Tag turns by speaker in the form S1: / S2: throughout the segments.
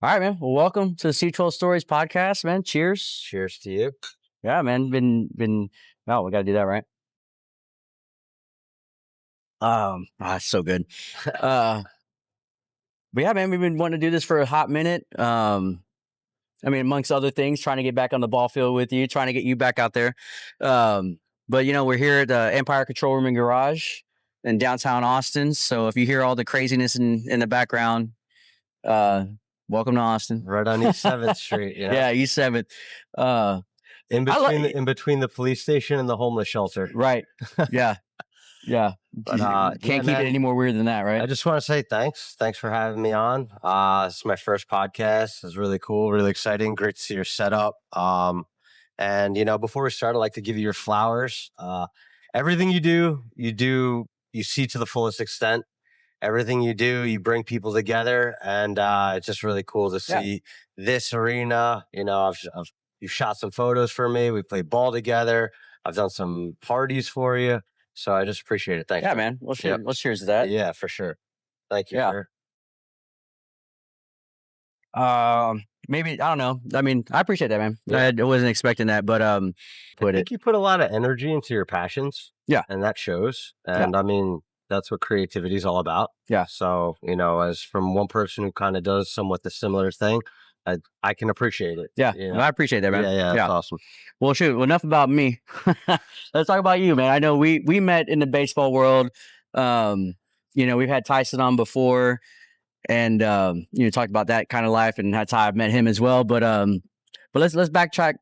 S1: All right, man. Well, welcome to the C12 Stories podcast, man. Cheers.
S2: Cheers to you.
S1: Yeah, man. Oh, we got to do that, right? It's so good. But yeah, man, we've been wanting to do this for a hot minute. Amongst other things, trying to get back on the ball field with you, trying to get you back out there. But we're here at the Empire Control Room and Garage in downtown Austin. So if you hear all the craziness in the background, welcome to Austin.
S2: Right on East 7th Street.
S1: Yeah, East 7th.
S2: In between the police station and the homeless shelter.
S1: Right. Yeah. Yeah. Can't keep it any more weird than that, right?
S2: I just want to say thanks. Thanks for having me on. This is my first podcast. It's really cool, really exciting. Great to see your setup. And before we start, I'd like to give you your flowers. Everything you do, you see to the fullest extent. Everything you do, you bring people together, and it's just really cool to see this arena. You've shot some photos for me. We played ball together. I've done some parties for you. So I just appreciate it. Thanks.
S1: Yeah, man. Let's cheers to that.
S2: Yeah, for sure. Thank you.
S1: Yeah. Maybe, I don't know. I appreciate that, man.
S2: Yeah.
S1: I wasn't expecting that, but I think
S2: you put a lot of energy into your passions.
S1: Yeah.
S2: And that shows. And that's what creativity is all about.
S1: Yeah.
S2: So, as from one person who kind of does somewhat the similar thing, I can appreciate it.
S1: Yeah. I appreciate that, man.
S2: Yeah. That's awesome.
S1: Well, shoot. Enough about me. Let's talk about you, man. I know we met in the baseball world. We've had Tyson on before, and talked about that kind of life, and that's how I've met him as well. But let's backtrack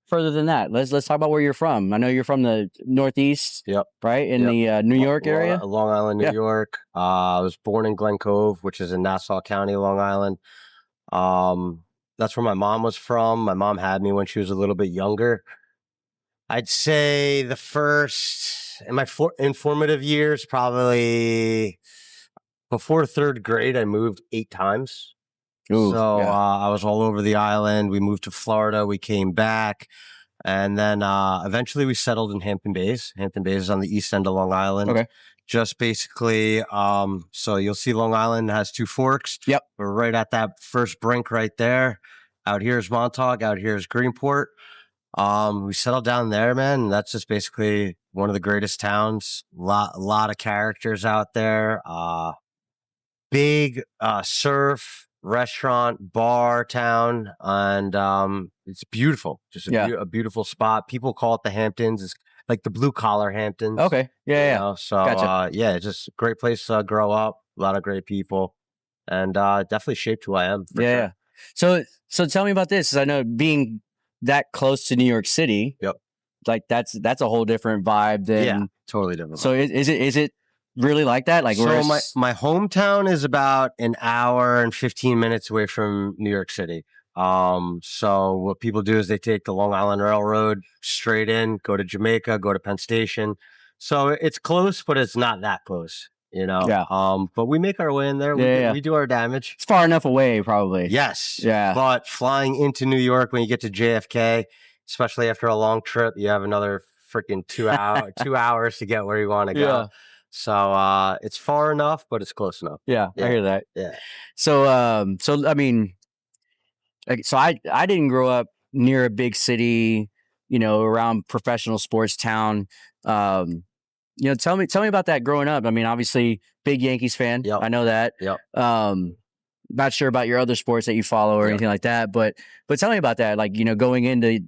S1: further than that. Let's talk about where you're from. I know you're from the Northeast.
S2: Yep.
S1: Right in the New York area,
S2: Long Island, New York. I was born in Glen Cove, which is in Nassau County, Long Island. That's where my mom was from. My mom had me when she was a little bit younger. I'd say the first in my informative years, probably before third grade, I moved 8 times.
S1: Ooh,
S2: I was all over the island. We moved to Florida. We came back. And then eventually we settled in Hampton Bays. Hampton Bays is on the east end of Long Island.
S1: Okay.
S2: Just basically, so you'll see Long Island has 2 forks.
S1: Yep.
S2: We're right at that first brink right there. Out here is Montauk. Out here is Greenport. We settled down there, man. And that's just basically one of the greatest towns. Lot of characters out there. Big surf, restaurant, bar town, and it's beautiful. Just a beautiful spot. People call it the Hamptons. It's like the blue collar Hamptons.
S1: Okay. Yeah.
S2: So
S1: gotcha.
S2: it's just a great place to grow up. A lot of great people, and definitely shaped who I am.
S1: Yeah. Sure. So tell me about this. I know being that close to New York City.
S2: Yep.
S1: Like that's a whole different vibe than
S2: totally different.
S1: So is it really like that? Like,
S2: so my hometown is about an hour and 15 minutes away from New York City. So what people do is they take the Long Island Railroad straight in, go to Jamaica, go to Penn Station. So it's close, but it's not that close,
S1: Yeah.
S2: But we make our way in there. We do our damage.
S1: It's far enough away, probably.
S2: Yes.
S1: Yeah.
S2: But flying into New York when you get to JFK, especially after a long trip, you have another freaking 2 hours to get where you want to go.
S1: Yeah.
S2: So it's far enough, but it's close enough.
S1: Yeah. I hear that.
S2: Yeah.
S1: So I didn't grow up near a big city, around professional sports town. Tell me about that growing up. Obviously big Yankees fan.
S2: Yep.
S1: I know that.
S2: Yep.
S1: Not sure about your other sports that you follow or anything like that, but tell me about that. Like, going into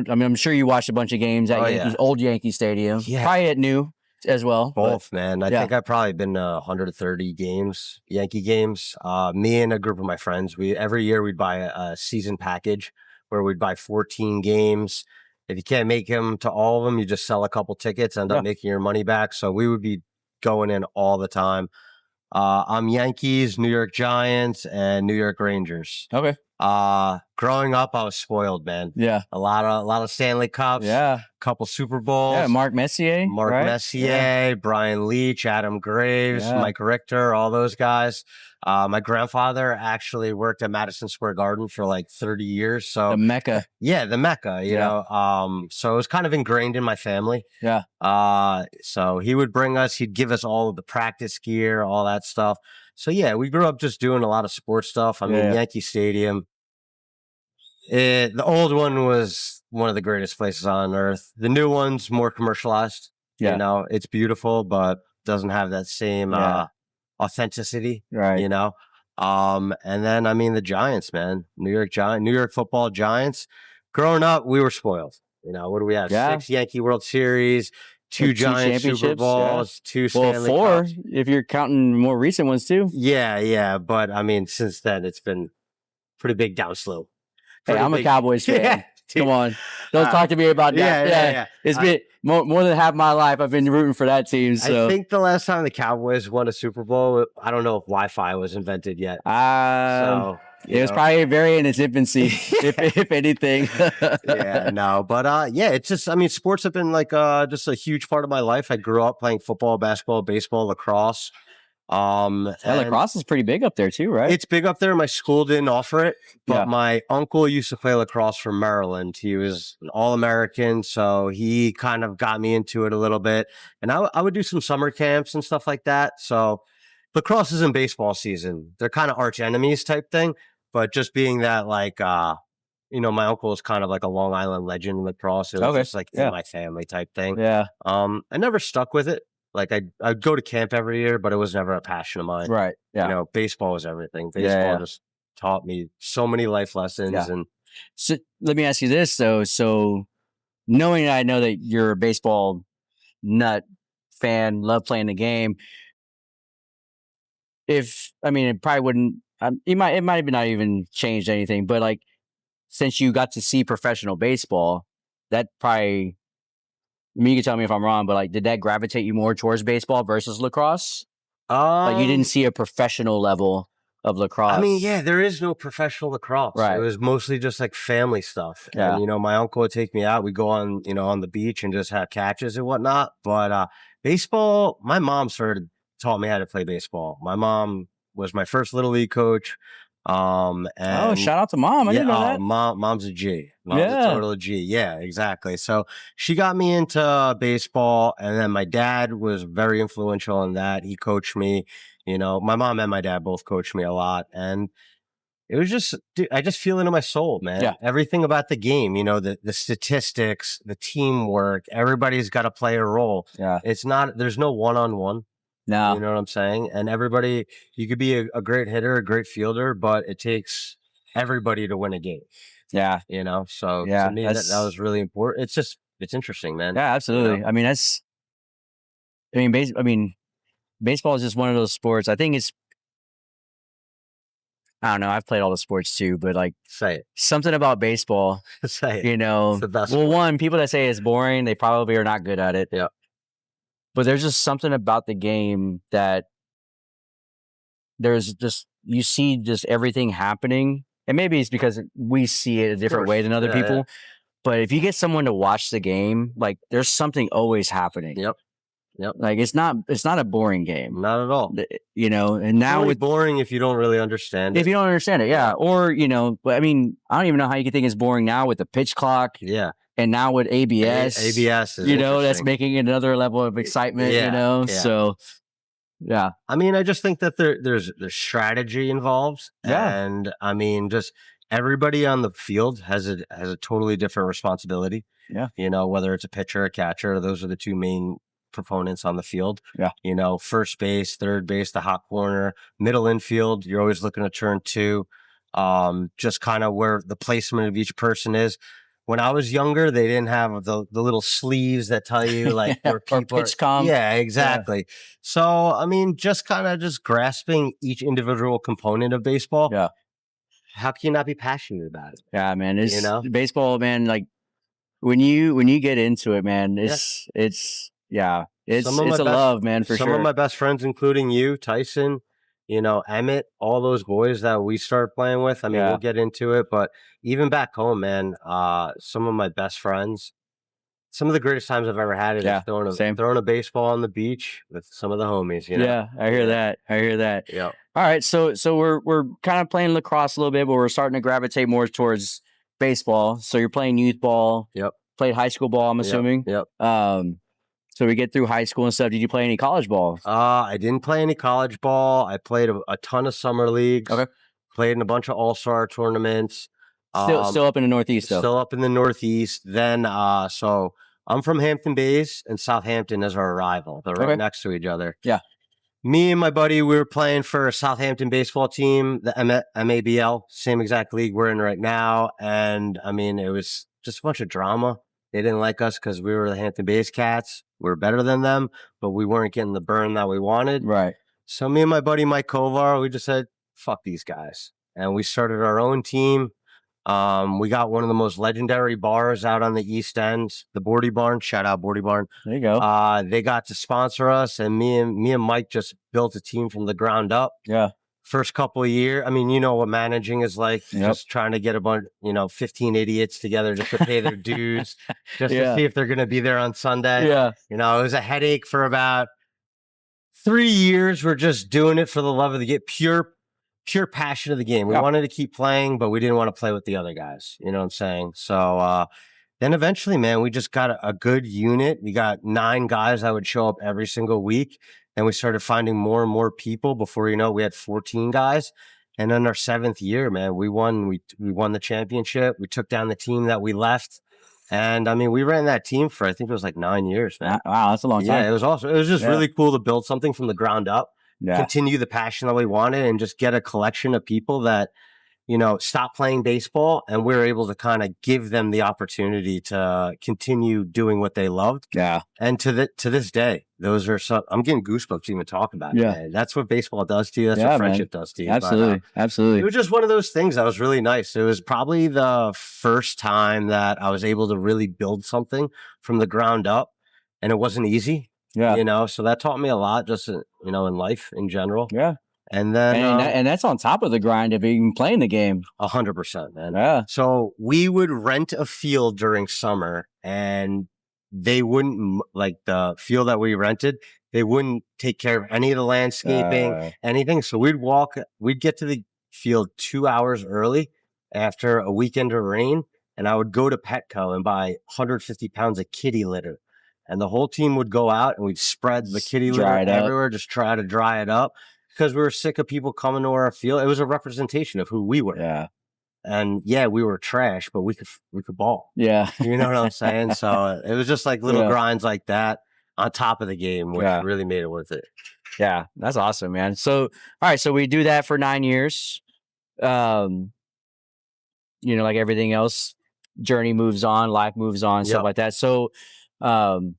S1: I'm sure you watched a bunch of games at old Yankee Stadium. Yeah. Probably at new as well.
S2: Both, man. I think I've probably been to 130 games, Yankee games. Me and a group of my friends, every year we'd buy a season package where we'd buy 14 games. If you can't make them to all of them, you just sell a couple tickets, end up making your money back. So we would be going in all the time. I'm Yankees, New York Giants, and New York Rangers.
S1: Okay.
S2: Growing up, I was spoiled, man.
S1: Yeah.
S2: A lot of Stanley Cups.
S1: Yeah.
S2: Couple Super Bowls.
S1: Yeah. Mark Messier,
S2: Brian Leach, Adam Graves, Mike Richter, all those guys. My grandfather actually worked at Madison Square Garden for like 30 years. So
S1: the Mecca.
S2: Yeah, the Mecca, you know. So it was kind of ingrained in my family.
S1: Yeah.
S2: So he'd give us all of the practice gear, all that stuff. So yeah, we grew up just doing a lot of sports stuff. I mean,
S1: Yeah.
S2: Yankee Stadium. The old one was one of the greatest places on earth. The new one's more commercialized.
S1: Yeah.
S2: You know, it's beautiful, but doesn't have that same
S1: Yeah.
S2: authenticity.
S1: Right.
S2: You know, and then I mean the Giants, man, New York Football Giants. Growing up, we were spoiled. You know, what do we have?
S1: Yeah.
S2: 6 Yankee World Series, 2
S1: Two
S2: Giants Super
S1: championships. Yeah.
S2: Bowls, 2
S1: Well,
S2: Stanley
S1: 4
S2: Cups.
S1: if you're counting more recent ones too.
S2: Yeah, but I mean, since then it's been pretty big downslope.
S1: Hey, I'm a Cowboys fan.
S2: Yeah,
S1: Come on, don't talk to me about that.
S2: Yeah.
S1: It's been more than half my life I've been rooting for that team. So
S2: I think the last time the Cowboys won a Super Bowl, I don't know if Wi-Fi was invented yet. So
S1: it was probably very in its infancy, if anything.
S2: Yeah, no, but yeah, it's just, I mean, sports have been like just a huge part of my life. I grew up playing football, basketball, baseball, lacrosse.
S1: And lacrosse is pretty big up there too, right?
S2: It's big up there. My school didn't offer it, but
S1: Yeah.
S2: my uncle used to play lacrosse for Maryland. He was an All-American, so he kind of got me into it a little bit. And I would do some summer camps and stuff like that. So lacrosse is in baseball season. They're kind of arch enemies type thing, but just being that like you know, my uncle is kind of like a Long Island legend in lacrosse. It was just like in my family type thing.
S1: Yeah.
S2: I never stuck with it. Like I'd go to camp every year, but it was never a passion of mine.
S1: Right. Yeah.
S2: You know, baseball was everything. Baseball just taught me so many life lessons.
S1: Yeah.
S2: And
S1: so let me ask you this though. So knowing that I know that you're a baseball nut fan, love playing the game. I mean, it probably wouldn't. It might have not even changed anything, but like since you got to see professional baseball, that probably. I mean, you can tell me if I'm wrong, but like, did that gravitate you more towards baseball versus lacrosse? Like, you didn't see a professional level of lacrosse.
S2: I mean, yeah, there is no professional lacrosse.
S1: Right.
S2: It was mostly just like family stuff.
S1: Yeah.
S2: And, you know, my uncle would take me out. We'd go on, you know, on the beach and just have catches and whatnot. But baseball, my mom taught me how to play baseball. My mom was my first little league coach. And
S1: shout out to mom. I didn't know that.
S2: Mom's a G. Mom's a total G. Yeah, exactly. So she got me into baseball, and then my dad was very influential in that. He coached me. You know, my mom and my dad both coached me a lot, and it was just, dude, I just feel it in my soul, man.
S1: Yeah.
S2: Everything about the game, you know, the statistics, the teamwork, everybody's got to play a role.
S1: Yeah.
S2: There's no one-on-one.
S1: No.
S2: You know what I'm saying? And everybody, you could be a great hitter, a great fielder, but it takes everybody to win a game.
S1: Yeah.
S2: You know, so
S1: Yeah,
S2: to me, that was really important. It's interesting, man.
S1: Yeah, absolutely. You know? I mean, baseball is just one of those sports. I think I don't know. I've played all the sports too, but like,
S2: say it.
S1: Something about baseball.
S2: Say it.
S1: You know,
S2: it's the best.
S1: Well, one, people that say it's boring, they probably are not good at it.
S2: Yeah.
S1: But there's just something about the game that you see just everything happening. And maybe it's because we see it a different way than other people. Yeah. But if you get someone to watch the game, like there's something always happening.
S2: Yep.
S1: Like it's not a boring game.
S2: Not at all.
S1: You know, and now
S2: it's boring if you don't really understand it.
S1: If you don't understand it, yeah. Or, you know, I mean, I don't even know how you can think it's boring now with the pitch clock.
S2: Yeah.
S1: And now with ABS.
S2: ABS is,
S1: you know, that's making it another level of excitement, you know. Yeah. So yeah.
S2: I mean, I just think that there's strategy involved.
S1: Yeah.
S2: And I mean, just everybody on the field has a totally different responsibility.
S1: Yeah.
S2: You know, whether it's a pitcher, a catcher, those are the two main proponents on the field.
S1: Yeah.
S2: You know, first base, third base, the hot corner, middle infield, you're always looking to turn two. Just kind of where the placement of each person is. When I was younger, they didn't have the little sleeves that tell you like where people
S1: pitch comp.
S2: Yeah, exactly. Yeah. So I mean, just kind of grasping each individual component of baseball.
S1: Yeah.
S2: How can you not be passionate about it?
S1: Yeah, man. It's, you know, baseball, man. Like when you get into it, man, it's a love, man, for sure.
S2: Some of my best friends, including you, Tyson, you know, Emmett, all those boys that we started playing with. I mean, we'll get into it, but even back home, man, some of my best friends, some of the greatest times I've ever had is throwing a baseball on the beach with some of the homies, you know?
S1: Yeah, I hear that.
S2: Yeah.
S1: All right, so we're kind of playing lacrosse a little bit, but we're starting to gravitate more towards baseball. So you're playing youth ball.
S2: Yep.
S1: Played high school ball, I'm assuming.
S2: Yep.
S1: So we get through high school and stuff. Did you play any college ball?
S2: I didn't play any college ball. I played a ton of summer leagues.
S1: Okay.
S2: Played in a bunch of all-star tournaments.
S1: Still up in the Northeast, though.
S2: Still up in the Northeast. Then, so I'm from Hampton Bays, and Southampton is our rival. They're right next to each other.
S1: Yeah.
S2: Me and my buddy, we were playing for a Southampton baseball team, the MABL, same exact league we're in right now. And I mean, it was just a bunch of drama. They didn't like us because we were the Hampton Bays Cats. We were better than them, but we weren't getting the burn that we wanted.
S1: Right.
S2: So me and my buddy Mike Kovar, we just said, fuck these guys. And we started our own team. We got one of the most legendary bars out on the East End, the Bordy Barn. Shout out Bordy Barn.
S1: There you go.
S2: They got to sponsor us, and me and Mike just built a team from the ground up.
S1: Yeah.
S2: First couple of years, I mean, you know what managing is like, just trying to get a bunch, 15 idiots together just to pay their dues, just to see if they're going to be there on Sunday.
S1: Yeah.
S2: It was a headache for about 3 years. We're just doing it for the love of the game, pure passion of the game. We wanted to keep playing, but we didn't want to play with the other guys. You know what I'm saying? So then eventually, man, we just got a good unit. We got 9 guys that would show up every single week. Then we started finding more and more people. Before you know, we had 14 guys. And in our 7th year, man, we won. We won the championship. We took down the team that we left. And I mean, we ran that team for, I think it was like 9 years, man.
S1: Wow, that's a long time.
S2: Yeah, it was awesome. It was just really cool to build something from the ground up.
S1: Yeah.
S2: Continue the passion that we wanted, and just get a collection of people that, stop playing baseball, and we're able to kind of give them the opportunity to continue doing what they loved.
S1: Yeah.
S2: And to this day, those are I'm getting goosebumps even talking about it. Man. That's what baseball does to you. That's what friendship does to you.
S1: Absolutely.
S2: But,
S1: absolutely.
S2: It was just one of those things that was really nice. It was probably the first time that I was able to really build something from the ground up, and it wasn't easy.
S1: Yeah.
S2: So that taught me a lot, just in life in general.
S1: Yeah.
S2: And then
S1: and that's on top of the grind of even playing the game.
S2: 100%, man.
S1: Yeah.
S2: So we would rent a field during summer, and they wouldn't, like, the field that we rented, they wouldn't take care of any of the landscaping, anything. So we'd get to the field 2 hours early after a weekend of rain, and I would go to Petco and buy 150 pounds of kitty litter. And the whole team would go out, and we'd spread the kitty litter everywhere, just try to dry it up, because we were sick of people coming to our field. It was a representation of who we were.
S1: Yeah.
S2: And we were trash, but we could ball.
S1: Yeah.
S2: You know what I'm saying? So it was just like little grinds like that on top of the game, which really made it worth it.
S1: Yeah. That's awesome, man. So, all right. So we do that for 9 years. Like everything else, journey moves on, life moves on, stuff like that. So, being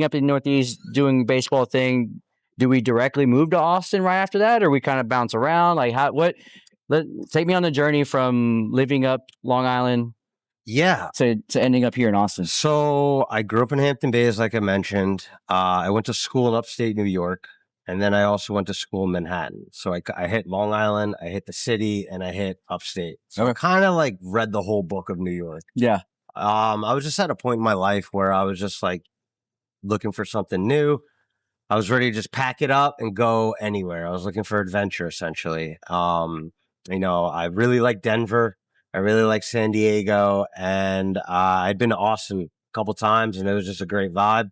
S1: up in the Northeast doing baseball thing, do we directly move to Austin right after that, or we kind of bounce around? Like take me on the journey from living up Long Island to ending up here in Austin.
S2: So I grew up in Hampton Bays, like I mentioned. I went to school in upstate New York, and then I also went to school in Manhattan. So I hit Long Island, I hit the city, and I hit upstate. So I kind of like read the whole book of New York.
S1: Yeah.
S2: I was just at a point in my life where I was just like looking for something new. I was ready to just pack it up and go anywhere. I was looking for adventure, essentially. I really like Denver. I really like San Diego, and I'd been to Austin a couple times, and it was just a great vibe.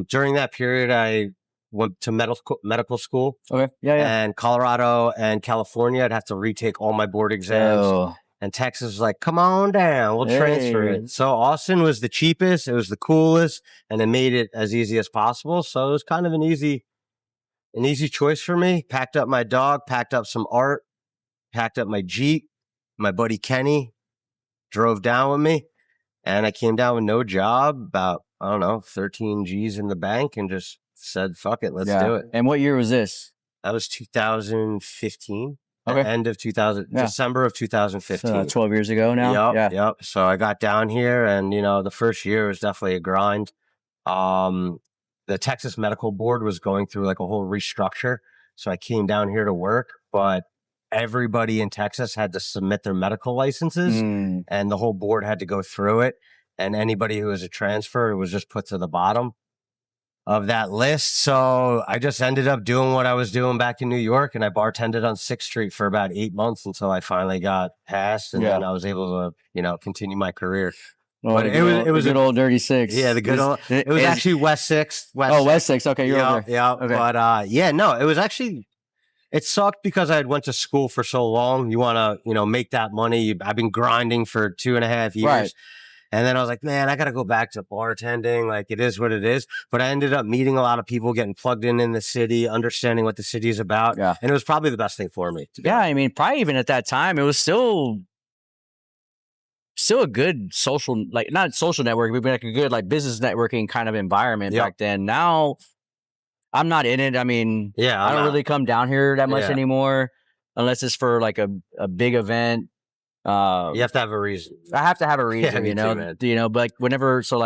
S2: During that period, I went to medical school.
S1: Okay. Yeah.
S2: And Colorado and California, I'd have to retake all my board exams.
S1: Oh.
S2: And Texas was like, come on down, we'll transfer it. So Austin was the cheapest, it was the coolest, and it made it as easy as possible. So it was kind of an easy choice for me. Packed up my dog, packed up some art, packed up my Jeep. My buddy Kenny drove down with me, and I came down with no job, about, 13 G's in the bank, and just said, fuck it, let's do it.
S1: And what year was this?
S2: That was 2015.
S1: Okay.
S2: End of December of 2015.
S1: So 12 years ago now?
S2: Yep. So I got down here, and, the first year was definitely a grind. The Texas Medical Board was going through like a whole restructure. So I came down here to work, but everybody in Texas had to submit their medical licenses, and the whole board had to go through it. And anybody who was a transfer was just put to the bottom of that list. So I just ended up doing what I was doing back in New York, and I bartended on 6th Street for about 8 months until I finally got passed, and then I was able to, continue my career.
S1: Oh,
S2: But
S1: the
S2: it was
S1: good
S2: a
S1: old dirty six.
S2: yeah, the good old. It was actually West Sixth.
S1: Oh, West Six. Okay, you're over there.
S2: Yeah.
S1: Okay.
S2: But yeah, no, it was actually it sucked because I had went to school for so long. You want to, make that money. I've been grinding for 2.5 years.
S1: Right.
S2: And then I was like, man, I got to go back to bartending. Like, it is what it is. But I ended up meeting a lot of people, getting plugged in the city, understanding what the city is about.
S1: Yeah.
S2: And it was probably the best thing for me.
S1: Yeah. I mean, probably even at that time, it was still a good social, like not social network, but like a good like business networking kind of environment back then. Now I'm not in it. I mean,
S2: Yeah,
S1: I don't really come down here that much anymore, unless it's for like a big event.
S2: You have to have a reason.
S1: I have to have a reason, but like whenever, so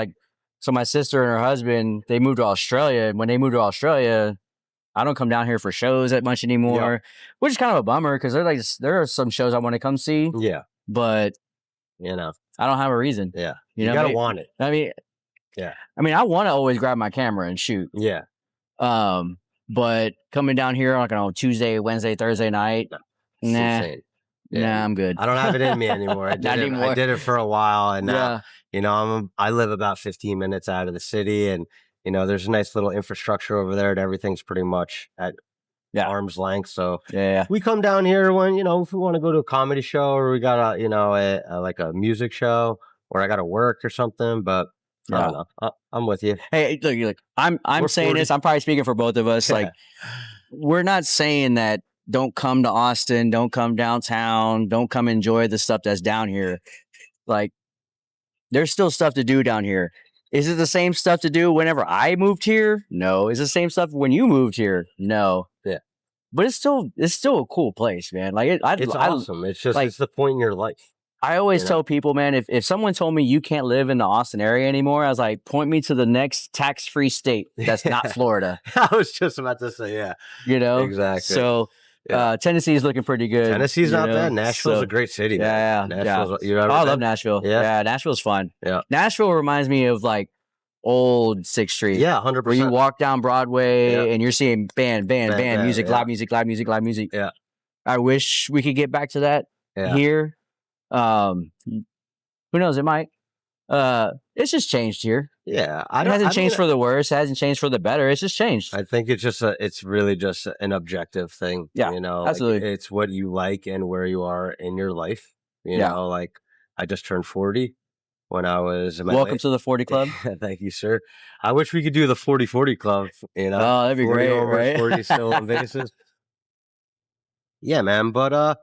S1: my sister and her husband, they moved to Australia. And when they moved to Australia, I don't come down here for shows that much anymore, which is kind of a bummer because there are some shows I want to come see.
S2: Yeah.
S1: But
S2: I
S1: don't have a reason.
S2: Yeah. You gotta want it.
S1: I mean,
S2: yeah.
S1: I mean, I want to always grab my camera and shoot.
S2: Yeah.
S1: But coming down here like on Tuesday, Wednesday, Thursday night,
S2: insane.
S1: Nah, I'm good.
S2: I don't have it in me anymore. I did it for a while, and now, I live about 15 minutes out of the city, and there's a nice little infrastructure over there, and everything's pretty much at arm's length. So we come down here when if we want to go to a comedy show, or we got a like a music show, or I got to work or something. But I don't know. I'm with you.
S1: Hey, look, I'm saying 40. This. I'm probably speaking for both of us. Like, we're not saying that don't come to Austin, don't come downtown, don't come enjoy the stuff that's down here. Like, there's still stuff to do down here. Is it the same stuff to do whenever I moved here? No. Is it the same stuff when you moved here? No.
S2: Yeah.
S1: But it's still a cool place, man. Like
S2: it's awesome. It's just it's the point in your life.
S1: I always tell people, man, if someone told me you can't live in the Austin area anymore, I was like, point me to the next tax-free state that's not Florida.
S2: I was just about to say, exactly.
S1: So Tennessee is looking pretty good.
S2: Tennessee's not bad. Nashville's a great city.
S1: Yeah,
S2: man. Nashville's,
S1: I love Nashville. Yeah, Nashville's fun.
S2: Yeah,
S1: Nashville reminds me of like old 6th Street.
S2: Yeah, 100%.
S1: Where you walk down Broadway and you're seeing band music, live music.
S2: Yeah.
S1: I wish we could get back to that here. Who knows? It might. It's just changed here.
S2: Yeah,
S1: it hasn't changed for the worse. It hasn't changed for the better. It's just changed.
S2: I think it's really just an objective thing.
S1: Yeah, absolutely.
S2: Like, it's what you like and where you are in your life. You know, like I just turned 40 when I was.
S1: Welcome to the 40 Club.
S2: Thank you, sir. I wish we could do the 40-40 Club.
S1: Oh, that'd be great, right?
S2: 40 still on bases. Yeah, man. But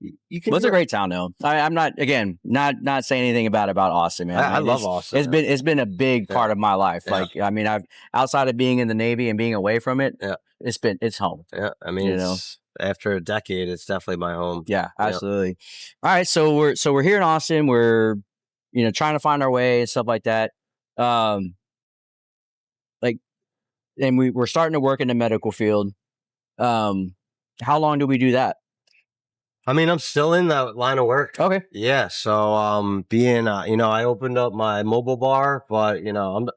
S2: you can.
S1: Well, it's a great town, though. I'm not not saying anything about Austin, man.
S2: I love Austin.
S1: It's been a big part of my life. Yeah. Like, I mean, I've outside of being in the Navy and being away from it. Yeah, it's home.
S2: Yeah, I mean, after a decade, it's definitely my home.
S1: Yeah, absolutely. All right, so we're here in Austin. We're trying to find our way and stuff like that. And we're starting to work in the medical field. How long do we do that?
S2: I mean, I'm still in that line of work.
S1: Okay.
S2: Yeah. So, being, I opened up my mobile bar, but,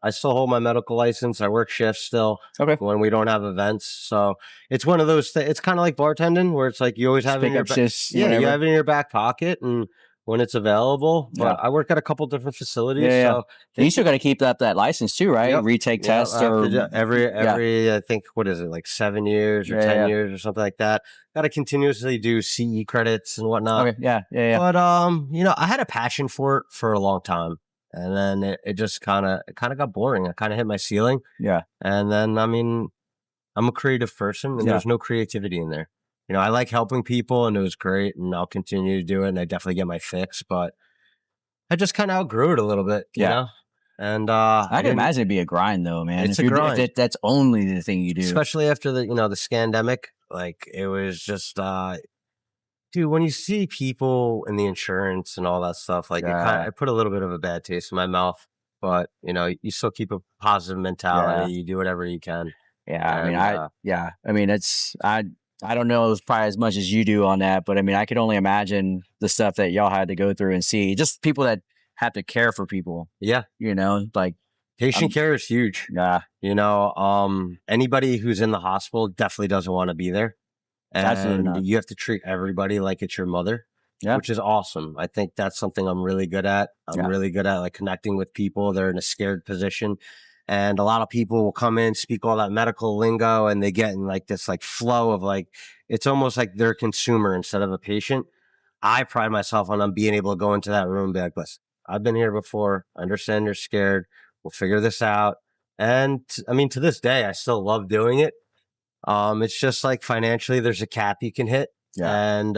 S2: I still hold my medical license. I work shifts still.
S1: Okay.
S2: When we don't have events. So it's one of those things. It's kind of like bartending where it's like you always have it in your
S1: shifts,
S2: you have it in your back pocket and when it's available. But I work at a couple different facilities.
S1: Yeah.
S2: So
S1: you still got to keep up that license too, right?
S2: Yep.
S1: Retake tests or
S2: every I think, what is it, like 7 years or 10 years or something like that. Got to continuously do CE credits and whatnot.
S1: Okay. Yeah.
S2: But I had a passion for it for a long time, and then it just kind of got boring. I kind of hit my ceiling.
S1: Yeah.
S2: And then I'm a creative person, and there's no creativity in there. I like helping people, and it was great, and I'll continue to do it, and I definitely get my fix, but I just kind of outgrew it a little bit, you know? And
S1: I can imagine it'd be a grind, though, man.
S2: It's a grind.
S1: If that's only the thing you do.
S2: Especially after the scandemic, like, it was just, dude, when you see people in the insurance and all that stuff, like, it put a little bit of a bad taste in my mouth, but, you still keep a positive mentality. You do whatever you can.
S1: Yeah, I mean, I don't know probably as much as you do on that, but I mean, I could only imagine the stuff that y'all had to go through and see. Just people that have to care for people.
S2: Yeah.
S1: Like
S2: patient care is huge.
S1: Yeah.
S2: Anybody who's in the hospital definitely doesn't want to be there. And
S1: absolutely not.
S2: You have to treat everybody like it's your mother. which is awesome. I think that's something I'm really good at. I'm really good at like connecting with people. They're in a scared position. And a lot of people will come in, speak all that medical lingo, and they get in like this like flow of like, it's almost like they're a consumer instead of a patient. I pride myself on being able to go into that room and be like, listen, I've been here before. I understand you're scared. We'll figure this out. And I mean, to this day, I still love doing it. It's just like financially, there's a cap you can hit. And,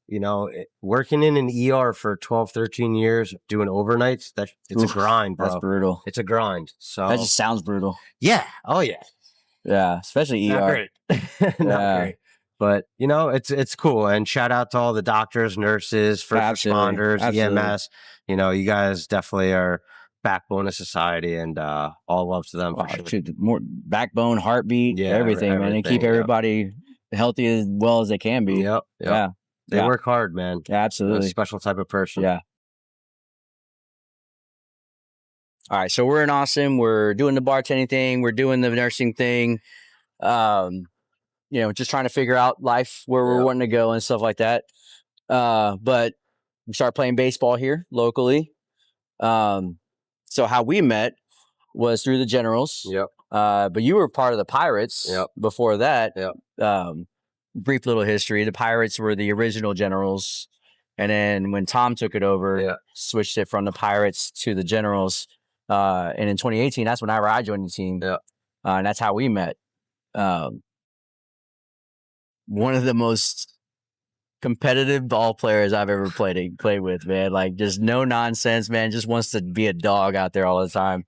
S2: you know, working in an ER for 12, 13 years, doing overnights, it's a grind, bro.
S1: That's brutal.
S2: It's a grind. So
S1: that just sounds brutal.
S2: Yeah. Oh, yeah.
S1: Yeah. Especially ER.
S2: Not great. Not great. But, you know, it's cool. And shout out to all the doctors, nurses, first responders, EMS. You know, you guys definitely are backbone of society, and all love to them for sure.
S1: More backbone, heartbeat, everything, man. They keep everybody healthy as well as they can be.
S2: Yeah. They work hard, man.
S1: Absolutely.
S2: They're a special type of person.
S1: Yeah. All right. So we're in Austin. We're doing the bartending thing. We're doing the nursing thing. You know, just trying to figure out life, where we're wanting to go and stuff like that. But we started playing baseball here locally. So how we met was through the Generals. But you were part of the Pirates before that. Brief little history. The Pirates were the original Generals. And then when Tom took it over, switched it from the Pirates to the Generals. And in 2018, that's when I joined the team. And that's how we met. One of the most competitive ball players I've ever played with, man. Like, just no nonsense, man. Just wants to be a dog out there all the time.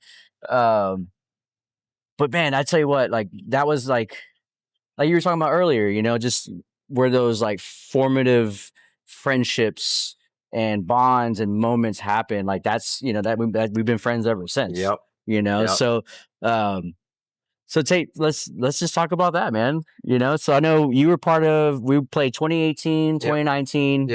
S1: But man, I tell you what, like, that was like you were talking about earlier, you know, just where those like formative friendships and bonds and moments happen. Like, that's, you know, that we've been friends ever since. You know, so Tate, let's just talk about that, man. You know, so I know you were we played 2018, 2019.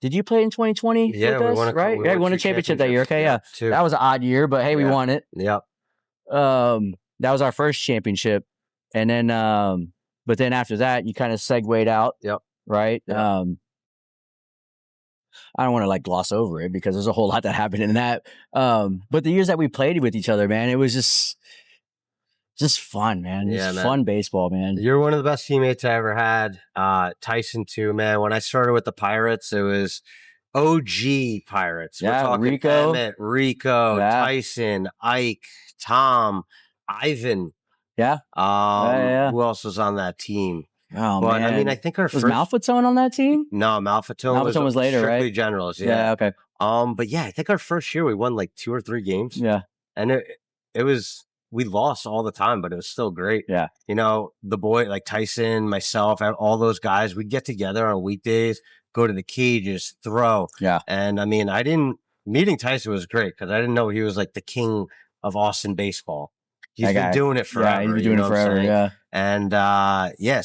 S1: Did you play in 2020 with us, right? We won a championship that year. Okay, that was an odd year, but hey, we won it. That was our first championship. And then, but then after that, you kind of segued out. Right. I don't want to like gloss over it because there's a whole lot that happened in that. But the years that we played with each other, man, it was just fun, man. Just fun baseball, man.
S2: You're one of the best teammates I ever had. Tyson too, man. When I started with the Pirates, it was OG Pirates. We're talking
S1: Rico,
S2: Emmett, Rico, Tyson, Ike, Tom, Ivan. Who else was on that team?
S1: Oh,
S2: but
S1: man.
S2: I mean, I think
S1: was Malfatone on that team?
S2: No, Malfatone was later, strictly right? Generals.
S1: Okay.
S2: But yeah, I think our first year we won like 2 or 3 games. And it was, we lost all the time, but it was still great. You know, the boy like Tyson, myself, all those guys, we'd get together on weekdays, go to the cages, throw. And I mean, meeting Tyson was great because I didn't know he was like the king of Austin baseball. He's been doing it forever.
S1: He's been doing it forever.
S2: And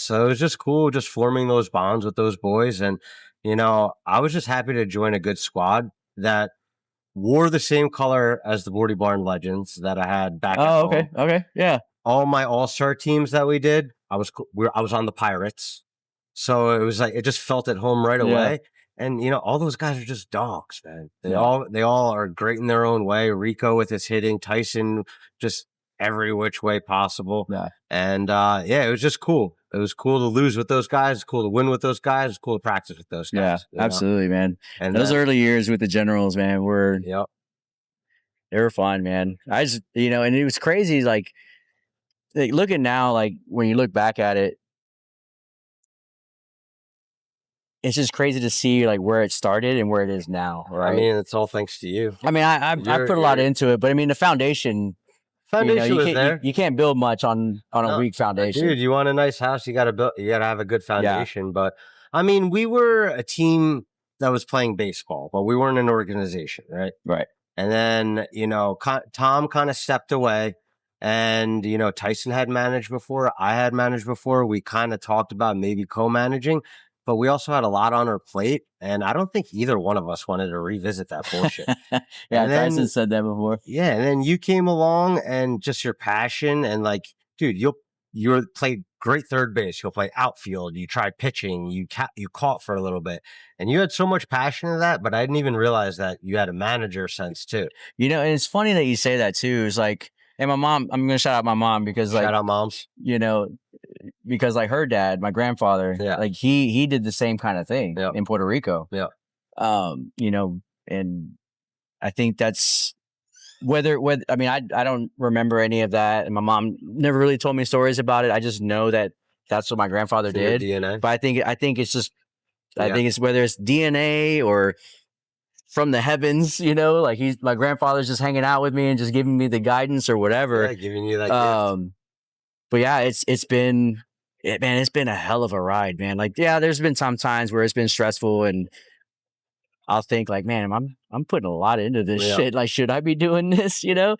S2: so it was just cool, just forming those bonds with those boys. And, you know, I was just happy to join a good squad that wore the same color as the Bordy Barn Legends that I had back at home.
S1: Okay. Yeah.
S2: All my all-star teams that we did, I was on the Pirates. So it was like, it just felt at home right away. And, you know, all those guys are just dogs, man. They all are great in their own way. Rico with his hitting, Tyson just every which way possible. And it was just cool. It was cool to lose with those guys. It's cool to win with those guys. It's cool to practice with those guys.
S1: Absolutely, man. And those early years with the Generals, man, they were fun, man. I just, you know, and it was crazy. Like looking now, like when you look back at it, it's just crazy to see like where it started and where it is now. Right.
S2: I mean, it's all thanks to you.
S1: I mean, I put a lot into it, but I mean, the foundation
S2: was there.
S1: You can't build much on a weak foundation.
S2: Dude, you want a nice house, you gotta have a good foundation. But I mean, we were a team that was playing baseball, but we weren't an organization, right?
S1: Right.
S2: And then, you know, Tom kind of stepped away, and, you know, Tyson had managed before, I had managed before. We kind of talked about maybe co-managing, but we also had a lot on our plate, and I don't think either one of us wanted to revisit that bullshit.
S1: Tyson said that before.
S2: Yeah, and then you came along, and just your passion, and like, dude, you played great third base. You'll play outfield. You tried pitching. You caught for a little bit, and you had so much passion in that. But I didn't even realize that you had a manager sense too.
S1: You know, and it's funny that you say that too. It's like, and my mom, I'm going to shout out my mom because like,
S2: Shout out moms.
S1: you know, because like her dad, my grandfather,
S2: Yeah.
S1: like he did the same kind of thing
S2: Yep.
S1: in Puerto Rico.
S2: Yeah.
S1: You know, and I think that's whether I mean, I don't remember any of that, and my mom never really told me stories about it. I just know that that's what my grandfather
S2: It's in your
S1: did.
S2: DNA.
S1: But I think it's just I
S2: Yeah.
S1: think it's whether it's DNA or from the heavens, you know, like my grandfather's just hanging out with me and just giving me the guidance or whatever.
S2: Yeah, giving you that gift.
S1: But yeah, it's been a hell of a ride, man. Like, yeah, there's been some times where it's been stressful and I'll think like, man, I'm putting a lot into this
S2: Yeah.
S1: shit. Like, should I be doing this? You know?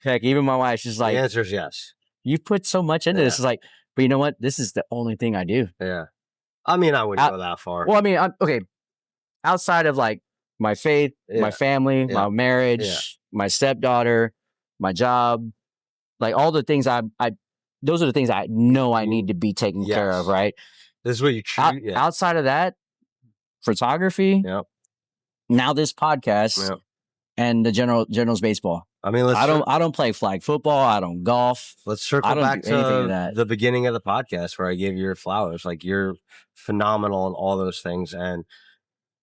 S1: Heck, even my wife, she's like,
S2: The answer is yes.
S1: you put so much into this. It's like, but you know what? This is the only thing I do.
S2: Yeah. I mean, I wouldn't go that far.
S1: Well, I mean, okay. Outside of like my faith, my family, my marriage, my stepdaughter, my job, like all the things those are the things I know I need to be taken care of, right?
S2: This is what you choose.
S1: Outside of that, photography, now this podcast, and the Generals baseball. I mean, I don't play flag football. I don't golf.
S2: Let's circle back to the beginning of the podcast where I gave you your flowers. Like, you're phenomenal in all those things. And,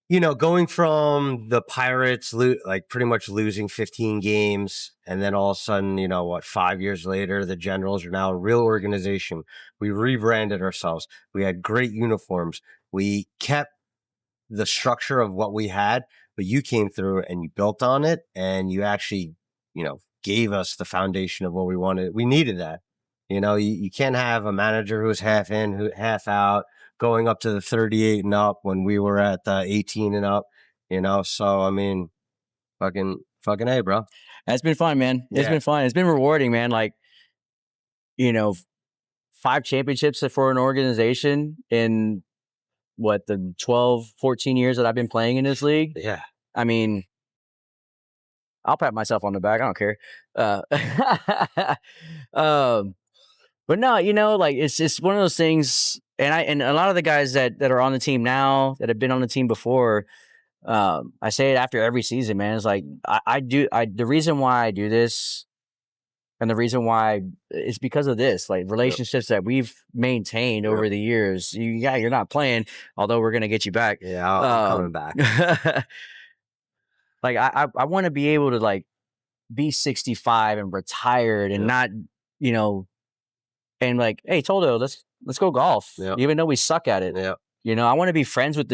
S2: you know, going from the Pirates, like pretty much losing 15 games, and then all of a sudden, you know, 5 years later, the Generals are now a real organization. We rebranded ourselves. We had great uniforms. We kept the structure of what we had, but you came through and you built on it, and you actually, you know, gave us the foundation of what we wanted. We needed that. You know, you can't have a manager who's half in, half out, going up to the 38 and up when we were at the 18 and up, you know? So, I mean, fucking A, bro.
S1: It's been fun, man. It's been fun. It's been rewarding, man. Like, you know, 5 championships for an organization in the 12, 14 years that I've been playing in this league.
S2: Yeah.
S1: I mean, I'll pat myself on the back. I don't care. But no, you know, like it's just one of those things. And a lot of the guys that are on the team now, that have been on the team before, I say it after every season, man. It's like the reason why I do this, and the reason why is because of this, like relationships that we've maintained over the years. You're not playing, although we're gonna get you back.
S2: Yeah, I'm coming back.
S1: Like I want to be able to like be 65 and retired and not, you know, and like, hey, Toldo, let's go golf, even though we suck at it.
S2: Yeah.
S1: You know, I want to be friends with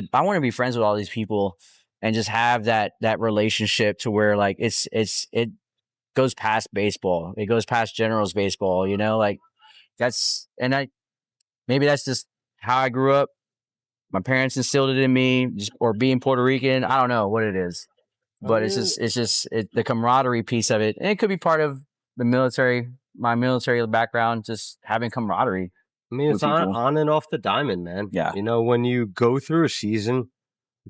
S1: all these people and just have that relationship to where like it goes past baseball. It goes past Generals baseball, you know, like maybe that's just how I grew up. My parents instilled it in me, or being Puerto Rican. I don't know what it is, but it's just the camaraderie piece of it. And it could be part of the military, my military background, just having camaraderie.
S2: I mean, it's on and off the diamond, man.
S1: Yeah.
S2: You know, when you go through a season,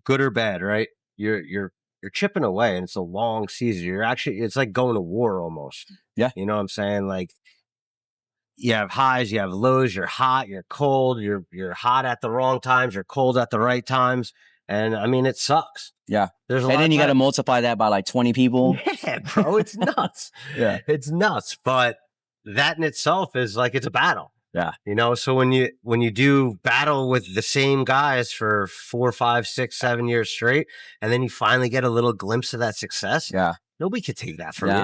S2: good or bad, right? You're chipping away, and it's a long season. It's like going to war almost.
S1: Yeah.
S2: You know what I'm saying? Like, you have highs, you have lows, you're hot, you're cold, you're hot at the wrong times, you're cold at the right times. And I mean, it sucks.
S1: Yeah. And then you got to multiply that by like 20 people.
S2: Yeah, bro, it's nuts.
S1: Yeah.
S2: It's nuts. But that in itself is like, it's a battle.
S1: Yeah.
S2: You know, so when you do battle with the same guys for 4, 5, 6, 7 years straight, and then you finally get a little glimpse of that success.
S1: Yeah.
S2: Nobody could take that from
S1: you.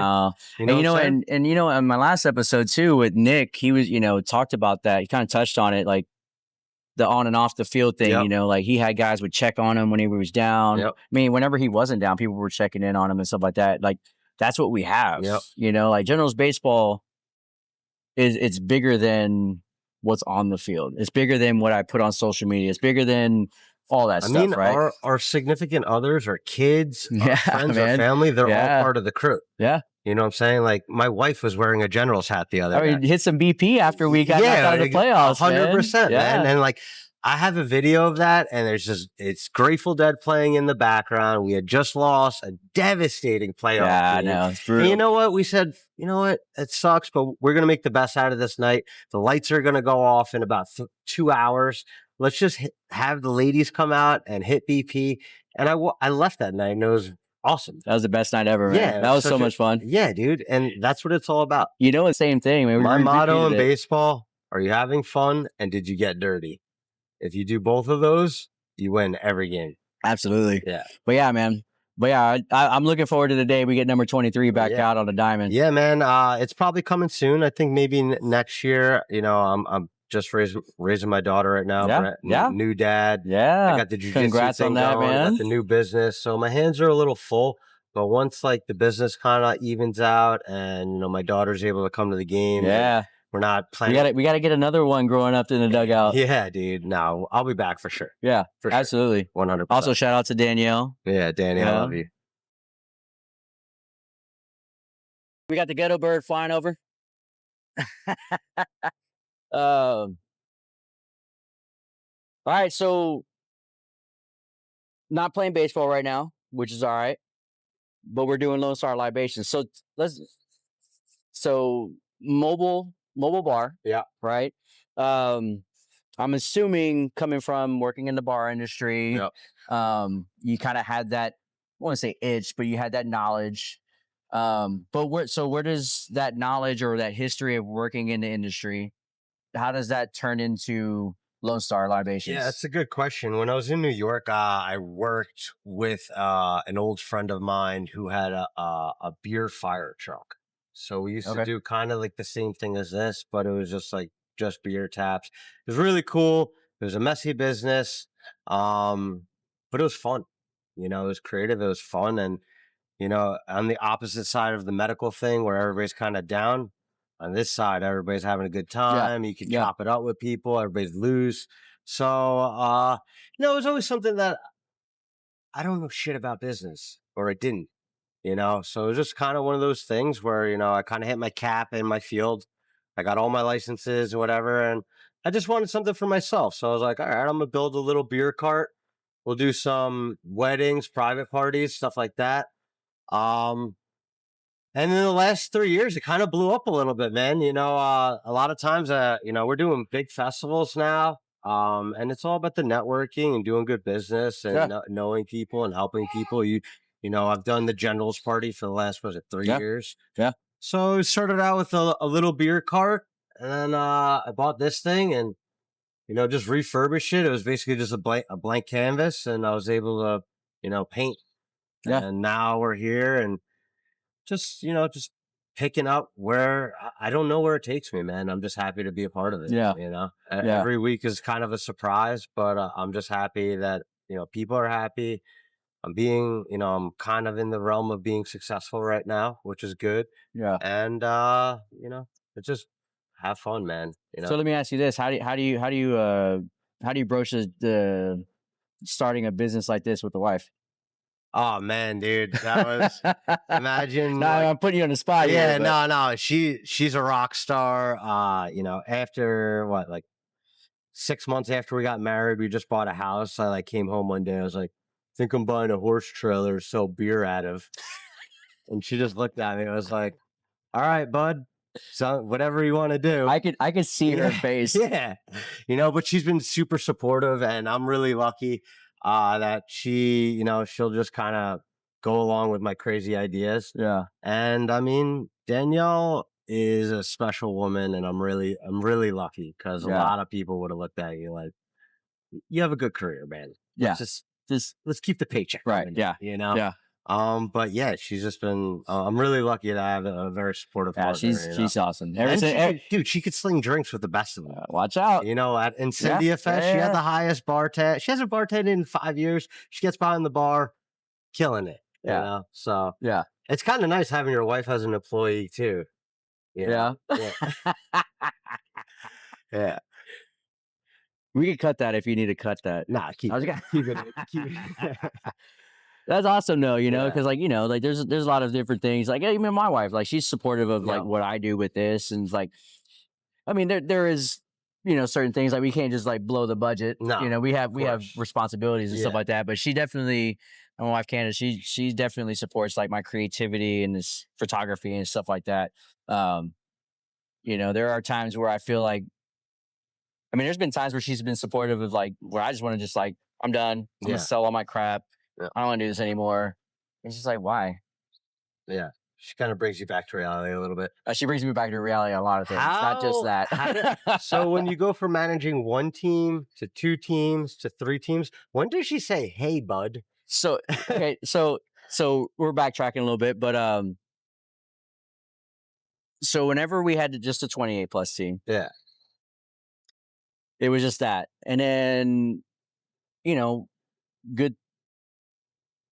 S1: And you know, in my last episode too with Nick, he was, you know, talked about that. He kind of touched on it, like the on and off the field thing. You know, like he had guys would check on him when he was down. I mean, whenever he wasn't down, people were checking in on him and stuff like that. Like that's what we have. You know, like Generals baseball it's bigger than what's on the field. It's bigger than what I put on social media. It's bigger than all that stuff,
S2: mean,
S1: right?
S2: Our significant others, our kids, our friends, our family, they're all part of the crew.
S1: Yeah.
S2: You know what I'm saying? Like, my wife was wearing a Generals hat the other day.
S1: Hit some BP after we got knocked out of the playoffs,
S2: 100%, man. And like, I have a video of that, and it's Grateful Dead playing in the background. We had just lost a devastating playoff
S1: Yeah, I
S2: game.
S1: know. It's
S2: And you
S1: brutal.
S2: know what? We said, you know what? It sucks, but we're going to make the best out of this night. The lights are going to go off in about 2 hours. Let's just have the ladies come out and hit BP. And I left that night, and it was awesome.
S1: That was the best night ever, man.
S2: Yeah, it
S1: That was so
S2: such a
S1: much fun.
S2: yeah, dude. And that's what it's all about.
S1: You know, the same thing, man. We
S2: My motto
S1: repeated
S2: in
S1: it.
S2: baseball: are you having fun, and did you get dirty? If you do both of those, you win every game.
S1: Absolutely.
S2: Yeah.
S1: But yeah, man. But yeah, I'm looking forward to the day we get number 23 back
S2: Yeah.
S1: out on the diamond.
S2: Yeah, man. It's probably coming soon. I think maybe next year. You know, I'm just raising my daughter right now.
S1: Yeah. Yeah.
S2: New dad. I
S1: Yeah.
S2: got the jujitsu
S1: Congrats
S2: thing
S1: on that,
S2: going. I
S1: man.
S2: got the new business, so my hands are a little full. But once like the business kind of evens out, and you know my daughter's able to come to the games,
S1: Yeah.
S2: we're not planning.
S1: We got to get another one growing up in the dugout.
S2: Yeah, dude. No, I'll be back for sure.
S1: Yeah.
S2: For sure.
S1: Absolutely.
S2: 100%.
S1: Also, shout out to Danielle.
S2: Yeah, Danny, I love you.
S1: We got the ghetto bird flying over. All right, so not playing baseball right now, which is all right, but we're doing Lonestar Libations. So mobile bar.
S2: Yeah.
S1: Right. I'm assuming coming from working in the bar industry,
S2: Yep.
S1: you kind of had that, I want to say itch, but you had that knowledge. But where does that knowledge or that history of working in the industry, how does that turn into Lonestar Libations?
S2: Yeah, that's a good question. When I was in New York, I worked with an old friend of mine who had a beer fire truck. So we used to do kind of like the same thing as this, but it was just beer taps. It was really cool. It was a messy business, but it was fun. You know, it was creative. It was fun, and you know, on the opposite side of the medical thing where everybody's kind of down, on this side, everybody's having a good time. You can chop it up with people, everybody's loose. So, you know, it was always something that I don't know shit about business, or it didn't, you know. So it was just kind of one of those things where, you know, I kind of hit my cap in my field. I got all my licenses and whatever, and I just wanted something for myself. So I was like, all right, I'm gonna build a little beer cart. We'll do some weddings, private parties, stuff like that. Um, and in the last 3 years, it kind of blew up a little bit, man. You know, a lot of times, you know, we're doing big festivals now. And it's all about the networking and doing good business and knowing people and helping people. You know, I've done the generals party for the last, was it 3 years?
S1: Yeah.
S2: So it started out with a little beer cart, and then I bought this thing and, you know, just refurbished it. It was basically just a blank canvas, and I was able to, you know, paint.
S1: Yeah.
S2: And now we're here, and just, you know, just picking up where I don't know where it takes me, man. I'm just happy to be a part of it.
S1: Yeah.
S2: You know,
S1: Yeah.
S2: every week is kind of a surprise, but I'm just happy that, you know, people are happy. You know, I'm kind of in the realm of being successful right now, which is good.
S1: Yeah.
S2: And, you know, it's just have fun, man. You know,
S1: So let me ask you this: how do you broach the starting a business like this with the wife?
S2: oh man, dude, that was imagine.
S1: No, I'm putting you on the spot.
S2: Yeah,
S1: here, but-
S2: no, she's a rock star. You know, after what, like 6 months after we got married, we just bought a house. I like came home one day. I was like, think I'm buying a horse trailer to sell beer out of. And she just looked at me. I was like, all right, bud. So whatever you want to do.
S1: I could see her face.
S2: Yeah. You know, but she's been super supportive, and I'm really lucky that she, you know, she'll just kind of go along with my crazy ideas.
S1: Yeah.
S2: And I mean, Danielle is a special woman, and I'm really lucky, because a lot of people would have looked at you like, you have a good career, man. Let's let's keep the paycheck coming.
S1: Yeah.
S2: You know?
S1: Yeah.
S2: But yeah, she's just been, I'm really lucky to have a very supportive partner.
S1: She's awesome.
S2: Dude, she could sling drinks with the best of them.
S1: Watch out.
S2: You know, at Incendia Fest, she had the highest bartend. She hasn't bartended in 5 years. She gets behind the bar, killing it. You know? So
S1: yeah,
S2: it's kind of nice having your wife as an employee too. You know? Yeah. Yeah.
S1: We can cut that if you need to cut that.
S2: Nah, keep it.
S1: That's awesome though, you know, because like, you know, like there's a lot of different things. Like even my wife, like she's supportive of like what I do with this, and like, I mean, there is certain things, like we can't just like blow the budget.
S2: No,
S1: We have
S2: course.
S1: responsibilities and stuff
S2: Yeah.
S1: like that. But she definitely, my wife Candace, she definitely supports like my creativity and this photography and stuff like that. There are times where I feel like, there's been times where she's been supportive of like where I just want to just like, I'm done. I'm gonna
S2: Yeah.
S1: sell all my crap.
S2: Yeah.
S1: I don't want to do this anymore. It's just like, why?
S2: Yeah. She kind of brings you back to reality a little bit.
S1: She brings me back to reality on a lot of things, not just that.
S2: So when you go from managing one team to two teams to three teams, when does she say, "Hey, bud"?
S1: So okay, so we're backtracking a little bit, but so whenever we had just a 28 plus team,
S2: Yeah.
S1: it was just that, and then good.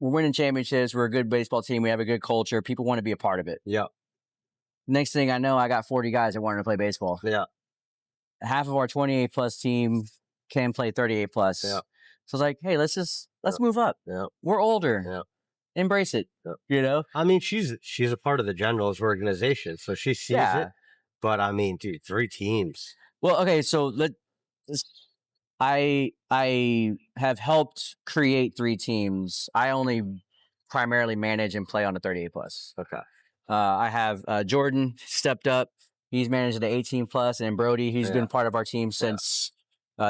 S1: We're winning championships. We're a good baseball team. We have a good culture. People want to be a part of it.
S2: Yeah.
S1: Next thing I know, I got 40 guys that wanted to play baseball.
S2: Yeah.
S1: Half of our 28 plus team can play 38 plus.
S2: Yeah.
S1: So it's like, hey, let's move up.
S2: Yeah.
S1: We're older.
S2: Yeah.
S1: Embrace it. Yeah.
S2: She's a part of the Generals organization, so she sees it. But dude, three teams.
S1: Well, okay, so I have helped create three teams. I only primarily manage and play on the 38 plus.
S2: Okay.
S1: I have Jordan stepped up. He's managing the 18 plus, and Brody, he's been part of our team since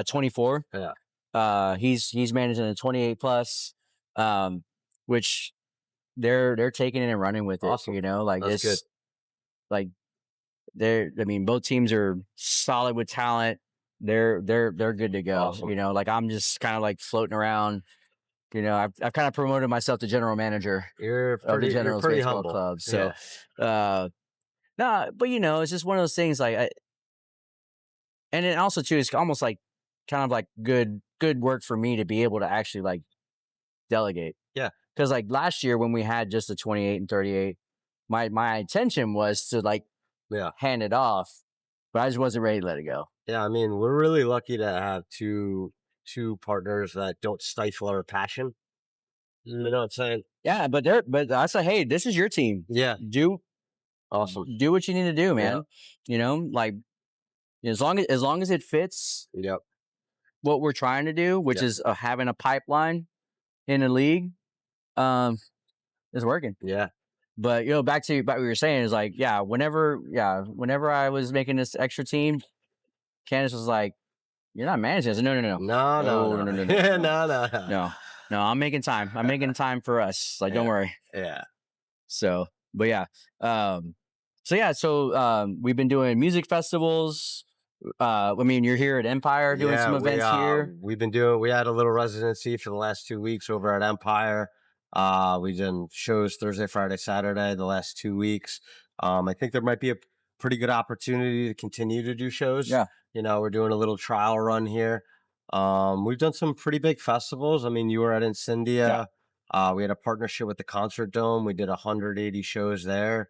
S1: 24.
S2: Yeah.
S1: He's managing the 28 plus, which they're taking it and running with it.
S2: Awesome.
S1: Like
S2: That's good.
S1: Like both teams are solid with talent. They're good to go.
S2: Awesome.
S1: Like I'm just kind of like floating around. I've kind of promoted myself to general manager
S2: You're
S1: of the Generals
S2: pretty
S1: Baseball
S2: humble.
S1: Club. So, but it's just one of those things. Like, and then also too, it's almost like kind of like good work for me to be able to actually like delegate.
S2: Yeah.
S1: Because like last year when we had just the 28 and 38, my intention was to like hand it off, but I just wasn't ready to let it go.
S2: Yeah, we're really lucky to have two partners that don't stifle our passion. You know what I'm saying?
S1: Yeah, but I say, hey, this is your team.
S2: Yeah.
S1: Do what you need to do, man. Like as long as it fits what we're trying to do, which is having a pipeline in the league, it's working.
S2: Yeah.
S1: But back to what you were saying is like, whenever I was making this extra team, Candace was like, "You're not managing this." No. No, I'm making time. I'm making time for us. Like, don't worry.
S2: Yeah.
S1: So, but yeah. So we've been doing music festivals. You're here at Empire doing some events here.
S2: We had a little residency for the last 2 weeks over at Empire. We've done shows Thursday, Friday, Saturday, the last 2 weeks. I think there might be a pretty good opportunity to continue to do shows.
S1: Yeah.
S2: We're doing a little trial run here. We've done some pretty big festivals. You were at Incendia. We had a partnership with the Concert Dome. We did 180 shows there.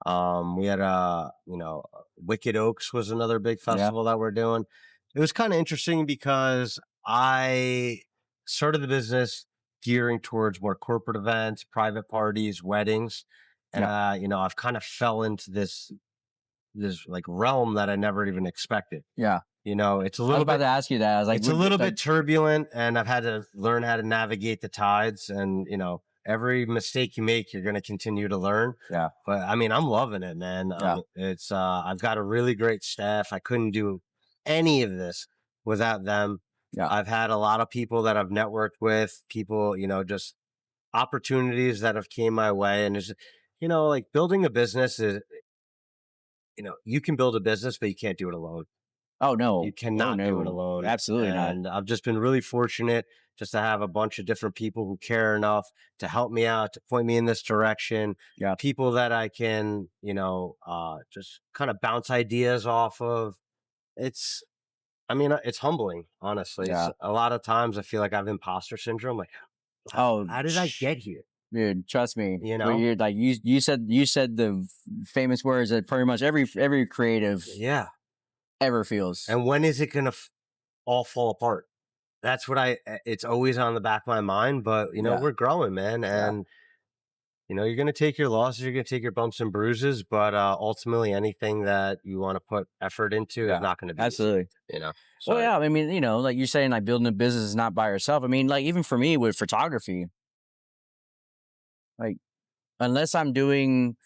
S2: We had Wicked Oaks was another big festival that we're doing. It was kind of interesting because I started the business gearing towards more corporate events, private parties, weddings. And, I've kind of fell into this like realm that I never even expected.
S1: Yeah.
S2: It's a little
S1: I was about to ask you that. I was like,
S2: it's a little bit turbulent, and I've had to learn how to navigate the tides. And, every mistake you make, you're going to continue to learn.
S1: Yeah.
S2: But I'm loving it, man. I've got a really great staff. I couldn't do any of this without them.
S1: Yeah.
S2: I've had a lot of people that I've networked with, people, just opportunities that have came my way. And it's, like building a business is, you can build a business, but you can't do it alone.
S1: Oh, no.
S2: You cannot do it alone.
S1: Absolutely not.
S2: And I've just been really fortunate just to have a bunch of different people who care enough to help me out, to point me in this direction.
S1: Yeah.
S2: People that I can, just kind of bounce ideas off of. It's humbling, honestly.
S1: Yeah.
S2: A lot of times I feel like I have imposter syndrome. Like, how did I get here?
S1: Dude, trust me.
S2: You're
S1: like you said the famous words that pretty much every creative ever feels.
S2: And when is it gonna all fall apart? That's what it's always on the back of my mind. But we're growing, man, and you're going to take your losses, you're going to take your bumps and bruises, but ultimately anything that you want to put effort into is
S1: Yeah,
S2: not going to be
S1: absolutely.
S2: easy.
S1: Well,
S2: So
S1: yeah, I mean, like you're saying, like building a business is not by yourself. I mean, like even for me with photography, like unless I'm doing,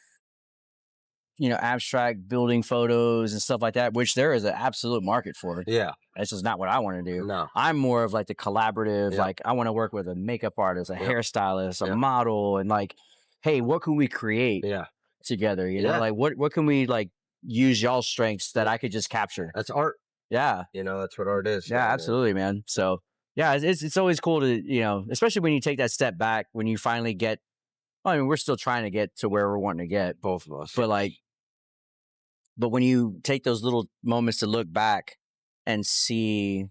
S1: abstract building photos and stuff like that, which there is an absolute market for.
S2: yeah,
S1: That's just not what I want to do.
S2: no,
S1: I'm more of like the collaborative,
S2: yep,
S1: like I want to work with a makeup artist, a
S2: yep,
S1: hairstylist, a
S2: yep,
S1: model, and like, hey, what can we create
S2: yeah,
S1: together?
S2: yeah,
S1: Like what can we like use y'all's strengths that
S2: yeah.
S1: I could just capture?
S2: That's art.
S1: Yeah.
S2: That's what art is,
S1: Yeah,
S2: man. And
S1: absolutely, man. So yeah, it's always cool to, especially when you take that step back, when you finally get, I mean, we're still trying to get to where we're wanting to get,
S2: both of us.
S1: but like, but when you take those little moments to look back and see,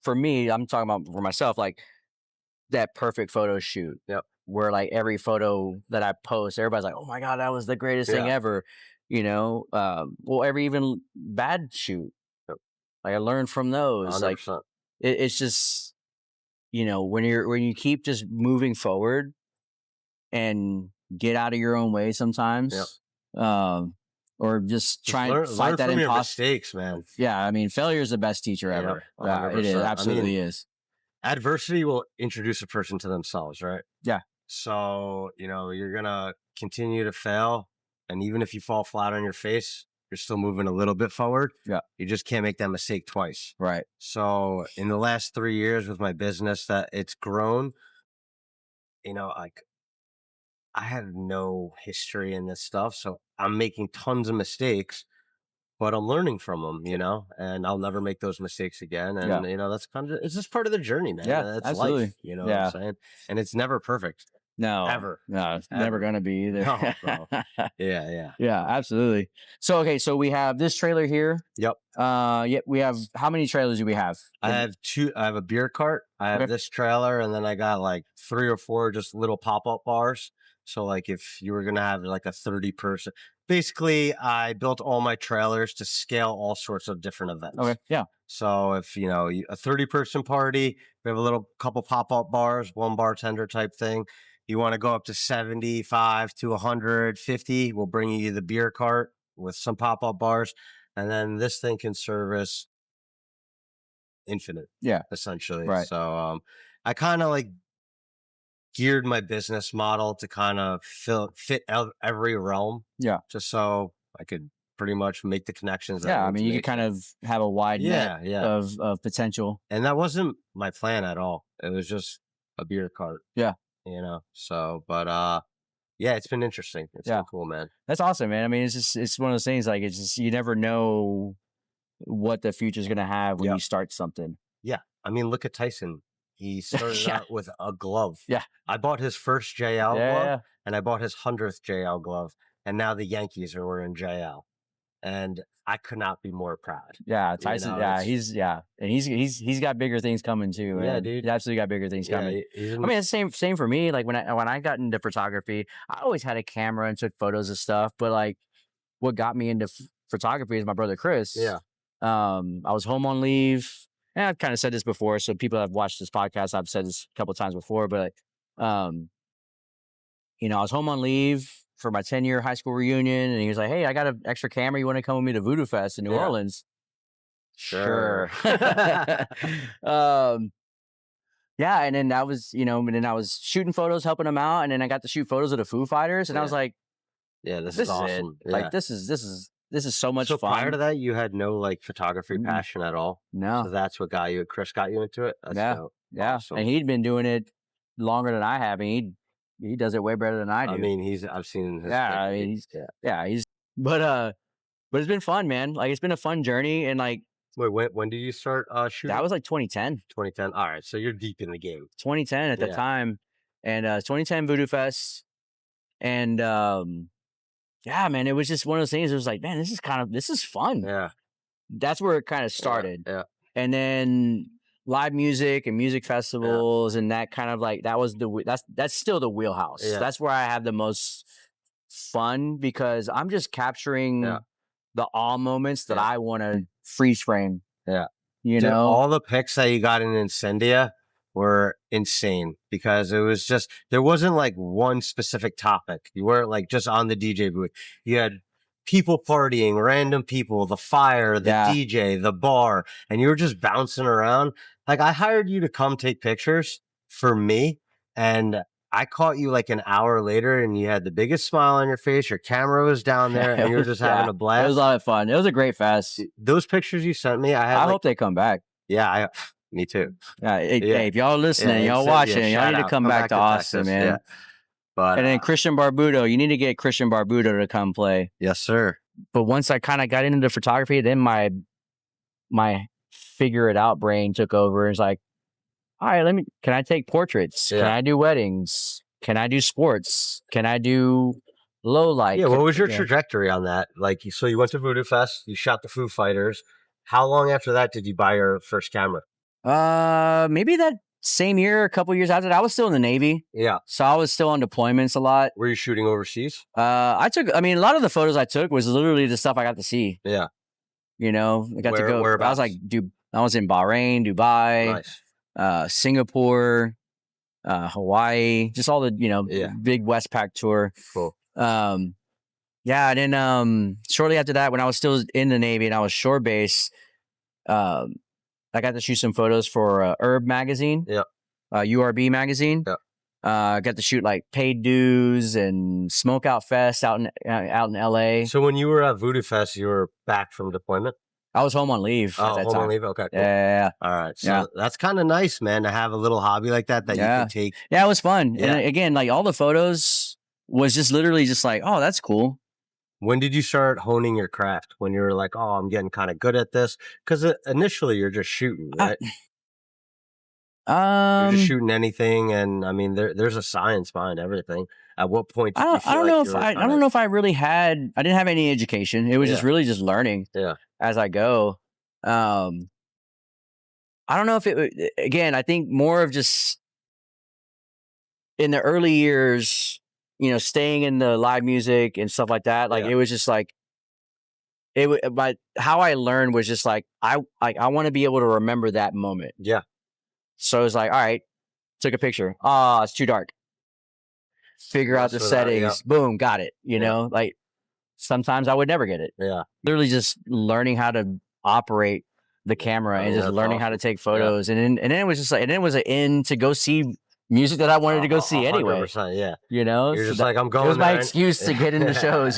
S1: for me, I'm talking about for myself, like that perfect photo shoot
S2: Yep.
S1: where like every photo that I post, everybody's like, oh my God, that was the greatest thing
S2: Yeah.
S1: ever. Well, every even bad shoot,
S2: Yep.
S1: like I learned from those. Like
S2: 100%.
S1: it's just, when you keep just moving forward and get out of your own way
S2: Yep.
S1: sometimes, or just
S2: Just
S1: try and
S2: learn
S1: fight that
S2: from your
S1: imposter.
S2: mistakes, man.
S1: Yeah, I mean, failure is the best teacher
S2: Yep.
S1: ever. Yeah, it is.
S2: 100%. I mean,
S1: Absolutely is.
S2: adversity will introduce a person to themselves, right?
S1: Yeah.
S2: So, you're going to continue to fail. And even if you fall flat on your face, you're still moving a little bit forward.
S1: Yeah.
S2: You just can't make that mistake twice.
S1: Right.
S2: So, in the last 3 years with my business, that it's grown, like I have no history in this stuff. So, I'm making tons of mistakes, but I'm learning from them, and I'll never make those mistakes again.
S1: Yeah.
S2: And, that's it's just part of the journey, man.
S1: Yeah.
S2: That's
S1: Absolutely.
S2: life. You know what I'm
S1: Yeah.
S2: saying? And it's never perfect.
S1: No.
S2: Ever.
S1: No, it's never
S2: Ever.
S1: gonna be either.
S2: No, bro. Yeah, yeah.
S1: Yeah, absolutely. So okay, so we have this trailer here.
S2: Yep.
S1: Yeah, we have how many trailers do we have?
S2: I have two. I have a beer cart. I have
S1: Okay.
S2: this trailer, and then I got like 3 or 4 just little pop-up bars. So like if you were gonna have like a 30-person, basically I built all my trailers to scale all sorts of different events.
S1: Okay. Yeah.
S2: So if a 30-person party, we have a little couple pop-up bars, one bartender type thing. You want to go up to 75 to 150, we'll bring you the beer cart with some pop-up bars. And then this thing can service infinite,
S1: Yeah.
S2: essentially.
S1: Right.
S2: So I kind of like geared my business model to kind of fit every realm.
S1: Yeah.
S2: Just so I could pretty much make the connections that
S1: Yeah.
S2: I
S1: I
S2: need
S1: mean,
S2: to
S1: you could
S2: make
S1: kind
S2: there.
S1: of have a wide net
S2: Yeah.
S1: of potential.
S2: And that wasn't my plan at all. It was just a beer cart.
S1: Yeah.
S2: So but yeah, it's been interesting. It's
S1: Yeah.
S2: been cool, man.
S1: That's awesome, man. I mean, it's one of those things like it's just you never know what the future's gonna have when
S2: Yep.
S1: you start something.
S2: Yeah. I mean, look at Tyson. He started
S1: Yeah.
S2: out with a glove.
S1: Yeah.
S2: I bought his first JL glove
S1: Yeah.
S2: and I bought his 100th JL glove. And now the Yankees are wearing JL. And I could not be more proud.
S1: Yeah. Tyson. Yeah. And he's got bigger things coming too,
S2: Yeah,
S1: man.
S2: dude.
S1: He's absolutely got bigger things
S2: Yeah,
S1: coming.
S2: he's
S1: I mean, it's same for me. Like when I got into photography, I always had a camera and took photos of stuff. But like, what got me into photography is my brother Chris.
S2: yeah.
S1: I was home on leave. And I've kind of said this before, so people that have watched this podcast, I've said this a couple of times before. But I was home on leave for my 10-year high school reunion, and he was like, "Hey, I got an extra camera. You want to come with me to Voodoo Fest in New
S2: Yeah.
S1: Orleans?"
S2: Sure.
S1: um, yeah, and then I was shooting photos, helping him out, and then I got to shoot photos of the Foo Fighters, and I was
S2: Yeah.
S1: like,
S2: Yeah, this
S1: "This
S2: is
S1: is it!
S2: awesome. Yeah.
S1: Like this is so much
S2: So prior to
S1: fun."
S2: that, you had no like photography
S1: Mm-mm.
S2: passion at all.
S1: No,
S2: So that's what got you. Chris got you into it. That's
S1: yeah,
S2: dope.
S1: yeah,
S2: Awesome.
S1: and he'd been doing it longer than I have, and he does it way better than I do.
S2: I mean, I've seen his.
S1: Yeah, I mean, but it's been fun, man. Like it's been a fun journey, and like
S2: Wait, when did you start shooting?
S1: that was like 2010.
S2: 2010. All right, so you're deep in the game.
S1: 2010 at the
S2: Yeah.
S1: time, and 2010 Voodoo Fest, and yeah, man, it was just one of those things. It was like, man, this is fun.
S2: Yeah.
S1: That's where it kind of started,
S2: Yeah.
S1: and then live music and music festivals, and that kind of like that's still the wheelhouse.
S2: Yeah.
S1: That's where I have the most fun because I'm just capturing the awe moments that I want to freeze frame.
S2: Yeah.
S1: You
S2: Dude,
S1: know,
S2: all the pics that you got in Incendia were insane because it was just, there wasn't like one specific topic. You weren't like just on the DJ booth. You had people partying, random people, the fire, the DJ, the bar, and you were just bouncing around. Like, I hired you to come take pictures for me, and I caught you like an hour later and you had the biggest smile on your face. Your camera was down there and you were just having a blast.
S1: It was a lot of fun. It was a great fest.
S2: Those pictures you sent me,
S1: I hope they come back.
S2: Yeah, me too.
S1: Hey, if y'all listening, y'all watching, y'all need to come back to Austin, man.
S2: Yeah. But,
S1: and then Christian Barbudo, you need to get Christian Barbudo to come play.
S2: Yes, sir.
S1: But once I kind of got into the photography, then my figure it out brain took over. It's like, all right, can I take portraits? Yeah. Can I do weddings? Can I do sports? Can I do low light?
S2: Yeah. What was your trajectory on that? Like, so you went to Voodoo Fest, you shot the Foo Fighters. How long after that did you buy your first camera?
S1: Maybe that same year, a couple years after that. I was still in the Navy.
S2: Yeah.
S1: So I was still on deployments a lot.
S2: Were you shooting overseas?
S1: A lot of the photos I took was literally the stuff I got to see.
S2: Yeah.
S1: You know, I got to go.
S2: Whereabouts?
S1: I was in Bahrain, Dubai.
S2: Nice.
S1: Singapore, Hawaii, just all the, big Westpac tour.
S2: Cool.
S1: And then shortly after that, when I was still in the Navy and I was shore base, I got to shoot some photos for Herb magazine.
S2: Yeah.
S1: URB magazine.
S2: Yeah.
S1: I got to shoot like Paid Dues and Smokeout Fest out in LA.
S2: So when you were at Voodoo Fest, you were back from deployment?
S1: I was home on leave.
S2: Oh, home on leave? Okay. Cool.
S1: Yeah.
S2: All right. So that's kind of nice, man, to have a little hobby like that you can take.
S1: Yeah, it was fun.
S2: Yeah.
S1: And again, like all the photos was just literally just like, oh, that's cool.
S2: When did you start honing your craft? When you were like, oh, I'm getting kind of good at this? Because initially you're just shooting, right? You're just shooting anything, and I mean, there's a science behind everything. At what point?
S1: I don't know if I really had. I didn't have any education. It was just really just learning.
S2: Yeah.
S1: As I go. I don't know if it. Again, I think more of just in the early years, staying in the live music and stuff like that. Like it was just like it. But how I learned was just like I want to be able to remember that moment.
S2: Yeah.
S1: So it was like, all right, took a picture. Oh, it's too dark. Figure out the settings. Boom, got it. You know, like sometimes I would never get it.
S2: Yeah.
S1: Literally just learning how to operate the camera and just learning how to take photos. And then it was just like, and then it was an end to go see music that I wanted to go see anyway.
S2: Yeah.
S1: You're
S2: just like, I'm going.
S1: It was my excuse to get into shows,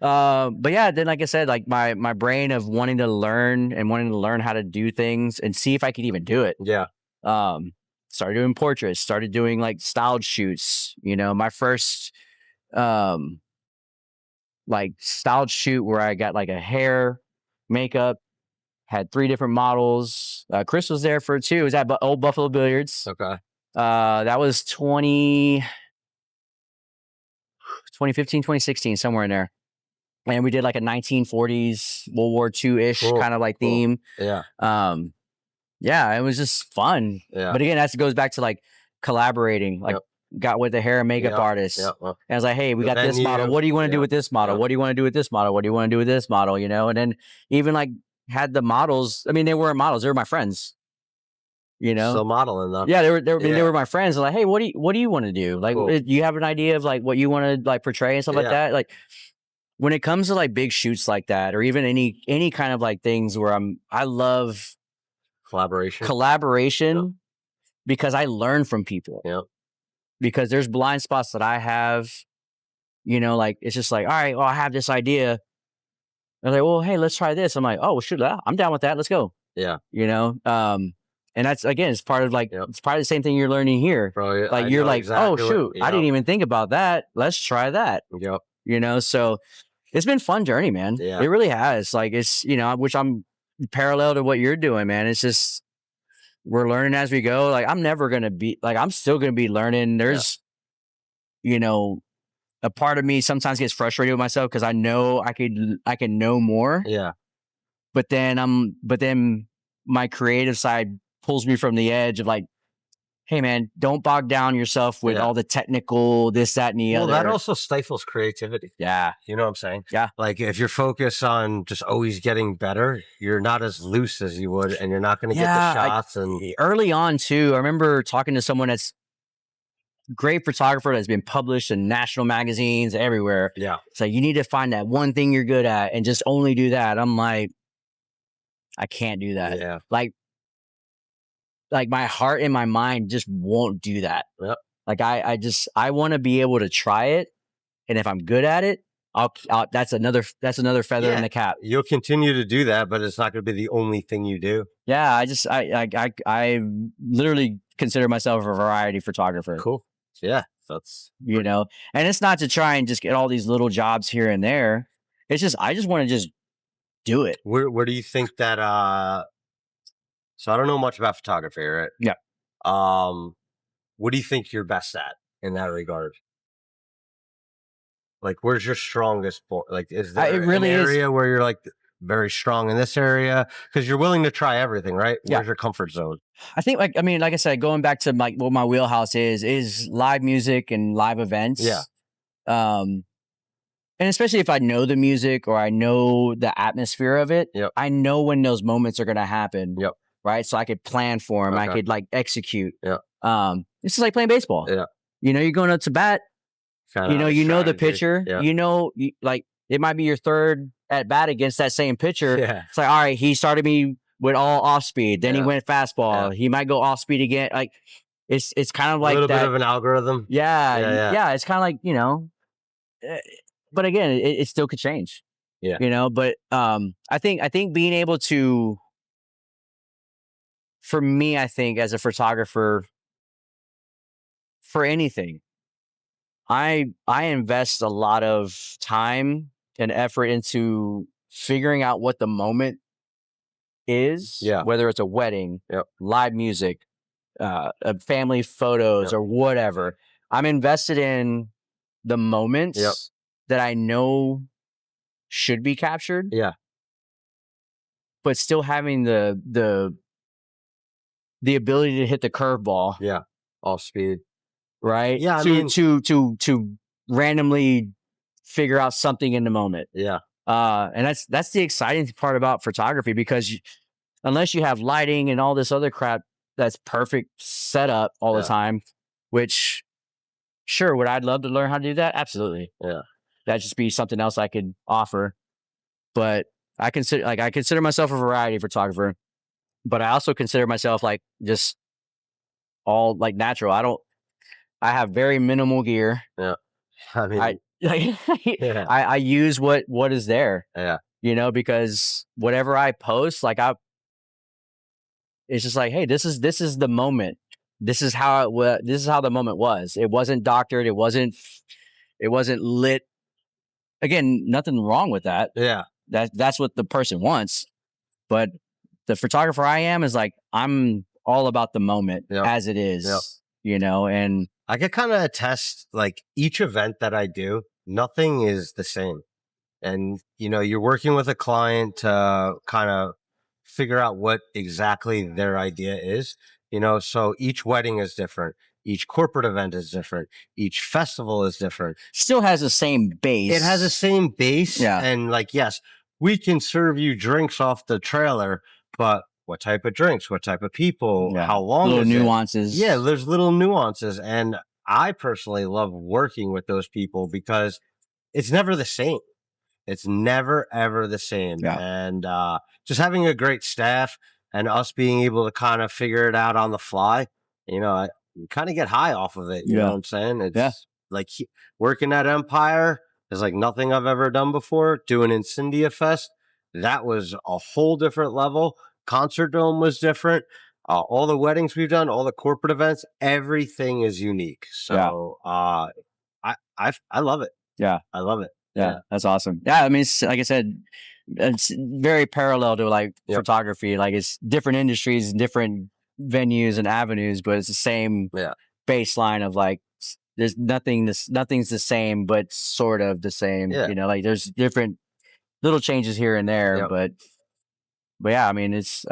S1: But yeah, then like I said, like my brain of wanting to learn how to do things and see if I could even do it.
S2: Yeah.
S1: Started doing portraits, started doing like styled shoots. My first like styled shoot where I got like a hair, makeup, had 3 different models. Chris was there for it too. It was at Old Buffalo Billiards.
S2: Okay.
S1: That was 2015, 2016, somewhere in there. And we did like a 1940s World War II-ish kind of like theme.
S2: Yeah.
S1: Yeah, it was just fun.
S2: Yeah.
S1: But again, that goes back to like collaborating. Like got with the hair and makeup artist.
S2: Well,
S1: and I was like, hey, we got this model. What do you want to do with this model? What do you want to do with this model? What do you want to do with this model? And then even like had the models. I mean, they weren't models. They were my friends.
S2: Still modeling though.
S1: Yeah, they were my friends. Like, hey, what do you want to do? Like, do you have an idea of like what you want to like portray and stuff like that? Like, when it comes to like big shoots like that, or even any kind of like things where I love collaboration because I learn from people.
S2: Yeah.
S1: Because there's blind spots that I have, like it's just like, all right, well, I have this idea. They're like, well, hey, let's try this. I'm like, oh, well, shoot, I'm down with that. Let's go.
S2: Yeah.
S1: And that's, again, it's part of like, it's probably the same thing you're learning here.
S2: Bro,
S1: like, you're like, oh, shoot, I didn't even think about that. Let's try that.
S2: Yep.
S1: So it's been a fun journey, man.
S2: Yeah.
S1: It really has. Like, it's, which I'm parallel to what you're doing, man. It's just, we're learning as we go. Like, I'm never going to be, like, I'm still going to be learning. There's, a part of me sometimes gets frustrated with myself because I know I can know more.
S2: Yeah.
S1: But then my creative side pulls me from the edge of like, hey man, don't bog down yourself with all the technical this, that, and the other.
S2: Well, that also stifles creativity.
S1: Yeah.
S2: You know what I'm saying?
S1: Yeah.
S2: Like if you're focused on just always getting better, you're not as loose as you would, and you're not going to get the shots. And
S1: early on too, I remember talking to someone that's great photographer that's been published in national magazines everywhere.
S2: Yeah.
S1: So you need to find that one thing you're good at and just only do that. I'm like, I can't do that.
S2: Yeah.
S1: Like my heart and my mind just won't do that.
S2: Yep.
S1: Like I want to be able to try it, and if I'm good at it, I'll that's another feather in the cap.
S2: You'll continue to do that, but it's not going to be the only thing you do.
S1: Yeah, I literally consider myself a variety photographer.
S2: Cool. Yeah, that's
S1: and it's not to try and just get all these little jobs here and there. It's just I just want to just do it.
S2: Where do you think that? So I don't know much about photography, right?
S1: Yeah.
S2: What do you think you're best at in that regard? Like, where's your strongest point? Like, is there an area where you're like very strong in this area? Because you're willing to try everything, right?
S1: Yeah.
S2: Where's your comfort zone?
S1: I think, like I said, going back to what my wheelhouse is live music and live events.
S2: Yeah.
S1: And especially if I know the music or I know the atmosphere of it,
S2: yep.
S1: I know when those moments are going to happen.
S2: Yep.
S1: Right. So I could plan for them. Okay. I could execute.
S2: Yeah.
S1: It's just like playing baseball.
S2: Yeah.
S1: You're going up to bat. You know the pitcher.
S2: Yeah.
S1: It might be your third at bat against that same pitcher.
S2: Yeah.
S1: It's like, all right, he started me with all off speed. Then he went fastball. Yeah. He might go off speed again. Like it's kind of like
S2: a little bit of an algorithm.
S1: Yeah. It's kind of like, but again, it still could change.
S2: Yeah.
S1: But I think being able to, for me, I think as a photographer, for anything, I invest a lot of time and effort into figuring out what the moment is.
S2: Yeah.
S1: Whether it's a wedding,
S2: yep.
S1: live music, family photos, yep. or whatever. I'm invested in the moments
S2: yep.
S1: that I know should be captured.
S2: Yeah.
S1: But still having the ability to hit the curveball.
S2: Yeah. Off speed.
S1: Right.
S2: Yeah.
S1: To randomly figure out something in the moment.
S2: Yeah.
S1: And that's the exciting part about photography, because unless you have lighting and all this other crap that's perfect setup all the time, which sure, would I love to learn how to do that? Absolutely.
S2: Yeah.
S1: That'd just be something else I could offer. But I consider myself a variety photographer, but I also consider myself just all natural. I have very minimal gear.
S2: Yeah. I mean,
S1: I use what is there.
S2: Yeah.
S1: Because whatever I post, it's just like, hey, this is the moment. This is how this is how the moment was. It wasn't doctored. It wasn't lit. Again, nothing wrong with that.
S2: Yeah.
S1: That's what the person wants. But the photographer I am is I'm all about the moment as it is.
S2: Yep.
S1: And
S2: I could kind of attest, each event that I do, nothing is the same. And, you're working with a client to kind of figure out what exactly their idea is, so each wedding is different. Each corporate event is different. Each festival is different.
S1: Still has the same base.
S2: It has the same base.
S1: Yeah.
S2: And yes, we can serve you drinks off the trailer, but what type of drinks, what type of people, how long
S1: little
S2: is
S1: nuances.
S2: Yeah, there's little nuances. And I personally love working with those people because it's never the same. It's never, ever the same.
S1: Yeah.
S2: And just having a great staff and us being able to kind of figure it out on the fly, I kind of get high off of it. You know what I'm saying? It's working at Empire is like nothing I've ever done before. Doing Incendia Fest, that was a whole different level. Concert Dome was different. All the weddings we've done, all the corporate events, everything is unique. So I love it.
S1: Yeah.
S2: I love it.
S1: Yeah, that's awesome. Yeah, I mean, it's, like I said, it's very parallel to photography. It's different industries, different venues and avenues, but it's the same baseline of there's nothing's the same, but sort of the same.
S2: Yeah.
S1: There's different little changes here and there, but but yeah, I mean, it's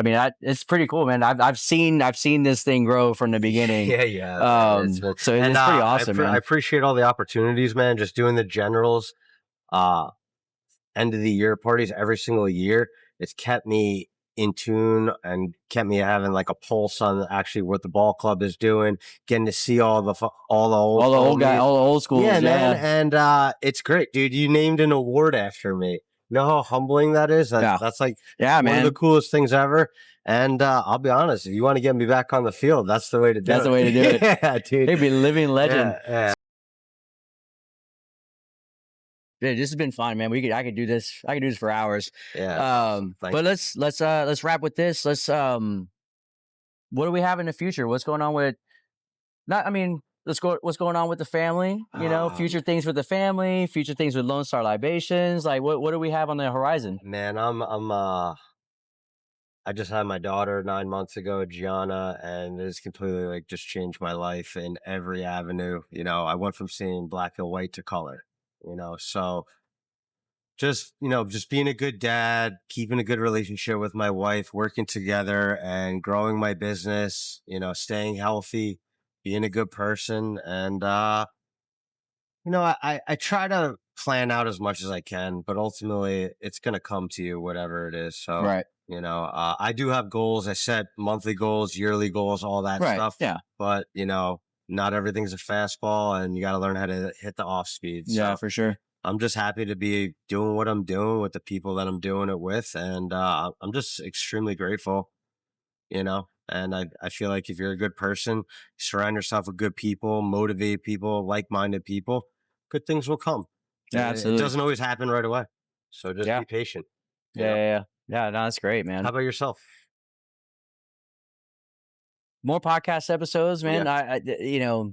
S1: pretty cool, man. I've seen this thing grow from the beginning.
S2: Yeah, yeah, man. It's been,
S1: So
S2: and
S1: it's pretty awesome,
S2: I
S1: man.
S2: appreciate all the opportunities, man. Just doing the generals, uh, end of the year parties every single year. It's kept me in tune and kept me having like a pulse on actually what the ball club is doing, getting to see all the old homies.
S1: All the old
S2: Yeah,
S1: schools,
S2: man,
S1: yeah,
S2: and it's great, dude. You named an award after me. You know how humbling that is?
S1: yeah,
S2: That's like
S1: yeah,
S2: one of the
S1: man.
S2: coolest things ever. And I'll be honest, if you want to get me back on the field, that's the way to do
S1: That's the
S2: it.
S1: way to do it.
S2: Yeah, dude.
S1: He'd be a living legend.
S2: Yeah, yeah,
S1: Yeah, this has been fun, man. I could do this. I could do this for hours.
S2: yeah. It's awesome. Thanks.
S1: But let's wrap with this. What do we have in the future? What's going on with not? I mean, let's go. What's going on with the family? Future things with the family. Future things with Lonestar Libations. Like, what do we have on the horizon?
S2: Man, I just had my daughter 9 months ago, Gianna, and it's completely like just changed my life in every avenue. I went from seeing black and white to color. So just being a good dad, keeping a good relationship with my wife, working together and growing my business, staying healthy, being a good person. And I try to plan out as much as I can, but ultimately it's gonna come to you, whatever it is. So,
S1: Right.
S2: I do have goals. I set monthly goals, yearly goals, all that
S1: Right.
S2: stuff.
S1: Yeah.
S2: But not everything's a fastball, and you got to learn how to hit the off speed.
S1: Yeah,
S2: So
S1: for sure.
S2: I'm just happy to be doing what I'm doing with the people that I'm doing it with, and I'm just extremely grateful. And I feel like if you're a good person, surround yourself with good people, motivate people, like-minded people, good things will come.
S1: Yeah,
S2: And it
S1: absolutely.
S2: doesn't always happen right away. So just
S1: Yeah.
S2: be patient.
S1: Yeah. Yeah. Yeah. Yeah. No, that's great,
S2: How
S1: man.
S2: about yourself?
S1: More podcast episodes, man.
S2: Yeah.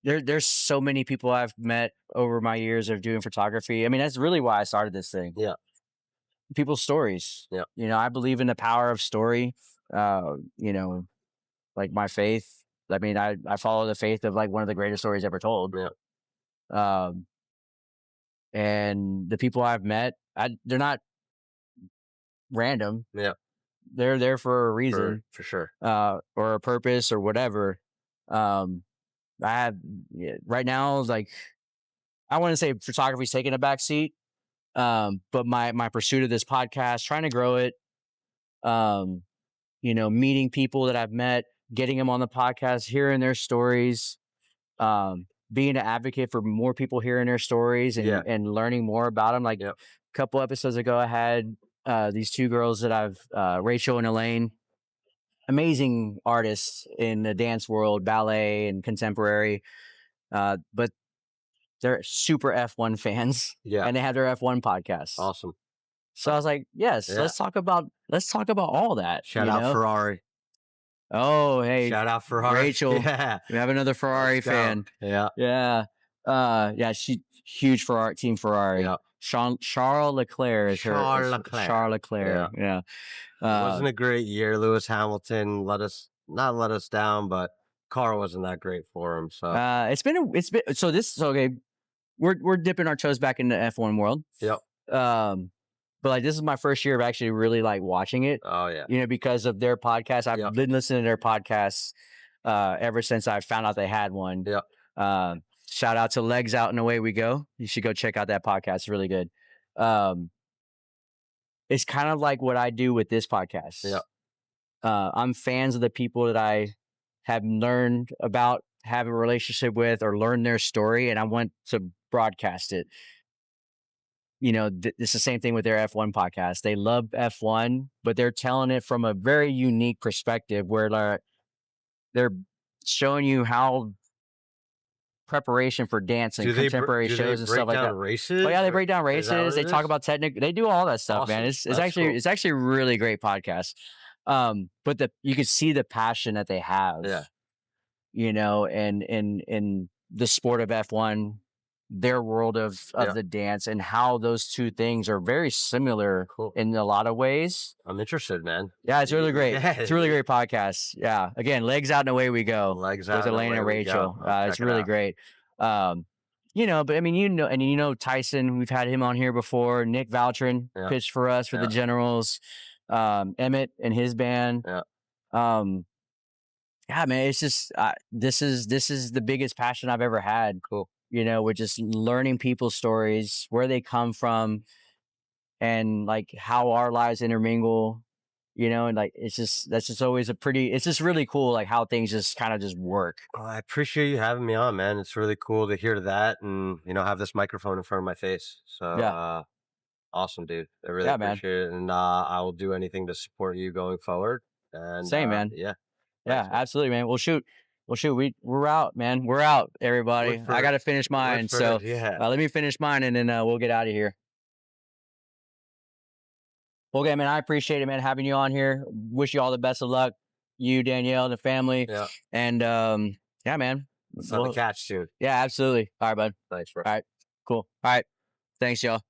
S1: There's so many people I've met over my years of doing photography. I mean, that's really why I started this thing.
S2: Yeah.
S1: People's stories.
S2: Yeah.
S1: I believe in the power of story. Like my faith. I mean, I follow the faith of like one of the greatest stories ever told.
S2: Yeah.
S1: Um, and the people I've met, they're not random.
S2: Yeah.
S1: They're there for a
S2: For
S1: reason,
S2: for sure.
S1: or a purpose or whatever. Um, I have yeah, right now, like I want to say photography's taking a back seat. But my pursuit of this podcast, trying to grow it, um, meeting people that I've met, getting them on the podcast, hearing their stories, being an advocate for more people hearing their stories
S2: Yeah.
S1: and learning more about them. Like
S2: Yeah.
S1: a couple episodes ago, I had these two girls that Rachel and Elaine, amazing artists in the dance world, ballet and contemporary. But they're super F1 fans,
S2: Yeah.
S1: and they have their F1 podcast.
S2: Awesome.
S1: So I was like, yes,
S2: Yeah.
S1: let's talk about all that.
S2: Shout out Ferrari.
S1: Oh, hey,
S2: Shout out Ferrari.
S1: Rachel,
S2: Yeah.
S1: we have another Ferrari
S2: Let's go.
S1: fan.
S2: Yeah.
S1: Yeah. Yeah, she huge Ferrari, team Ferrari.
S2: Yeah.
S1: Charles Leclerc is her.
S2: Charles Leclerc.
S1: Charles Leclerc. Yeah.
S2: It wasn't a great year. Lewis Hamilton not let us down, but car wasn't that great for him. So
S1: It's been so okay. We're dipping our toes back in the F1 world.
S2: yep.
S1: But like this is my first year of actually really like watching it.
S2: Oh yeah.
S1: Because of their podcast. I've
S2: Yep.
S1: been listening to their podcasts ever since I found out they had one.
S2: Yep.
S1: Shout out to Legs Out and Away We Go. You should go check out that podcast. It's really good. It's kind of like what I do with this podcast.
S2: Yep.
S1: I'm fans of the people that I have learned about, have a relationship with, or learn their story, and I want to broadcast it. It's the same thing with their F1 podcast. They love F1, but they're telling it from a very unique perspective where they're showing you how preparation for dance and contemporary shows and stuff like that.
S2: Races?
S1: Oh yeah, they break down
S2: Is that
S1: races.
S2: what
S1: They
S2: it
S1: talk
S2: is?
S1: about technical. They do all that stuff, man.
S2: Awesome.
S1: It's
S2: That's
S1: actually
S2: cool.
S1: it's actually a really great podcast. But you could see the passion that they have.
S2: Yeah.
S1: And in the sport of F1, their world of
S2: Yeah.
S1: the dance, and how those two things are very similar
S2: Cool.
S1: in a lot of ways.
S2: I'm interested, man.
S1: Yeah, it's really great.
S2: Yeah.
S1: It's a really great podcast. Yeah. Again, Legs Out and Away We Go.
S2: Legs
S1: with
S2: out and
S1: Elaine and
S2: away we go.
S1: Rachel.
S2: I'll
S1: It's
S2: check it
S1: really
S2: out.
S1: great. But I mean, and Tyson, we've had him on here before. Nick Valtrin
S2: Yeah.
S1: pitched for us for the
S2: Yeah.
S1: Generals. Emmett and his band.
S2: Yeah.
S1: Um, yeah, man, it's just this is the biggest passion I've ever had.
S2: Cool.
S1: You know, with just learning people's stories, where they come from, and like how our lives intermingle. You know, and like that's just always it's just really cool, like how things just kind of just work.
S2: Well, I appreciate you having me on, man. It's really cool to hear that and, have this microphone in front of my face. So,
S1: Yeah,
S2: awesome, dude. I really
S1: yeah, man.
S2: appreciate it. And I will do anything to support you going forward. And
S1: Same, man.
S2: yeah,
S1: Yeah,
S2: thanks, man.
S1: absolutely, man. Well, shoot, we're out, man. We're out,
S2: Look
S1: everybody. I got
S2: for,
S1: to finish mine, so
S2: yeah.
S1: let me finish mine, and then we'll get out of here. Well, okay, man. I appreciate it, man, having you on here. Wish you all the best of luck, you, Danielle, and the family,
S2: Yeah.
S1: and yeah, man.
S2: Let's have a catch soon.
S1: Yeah, absolutely. All right, bud.
S2: Thanks, bro.
S1: All right, cool. All right, thanks, y'all.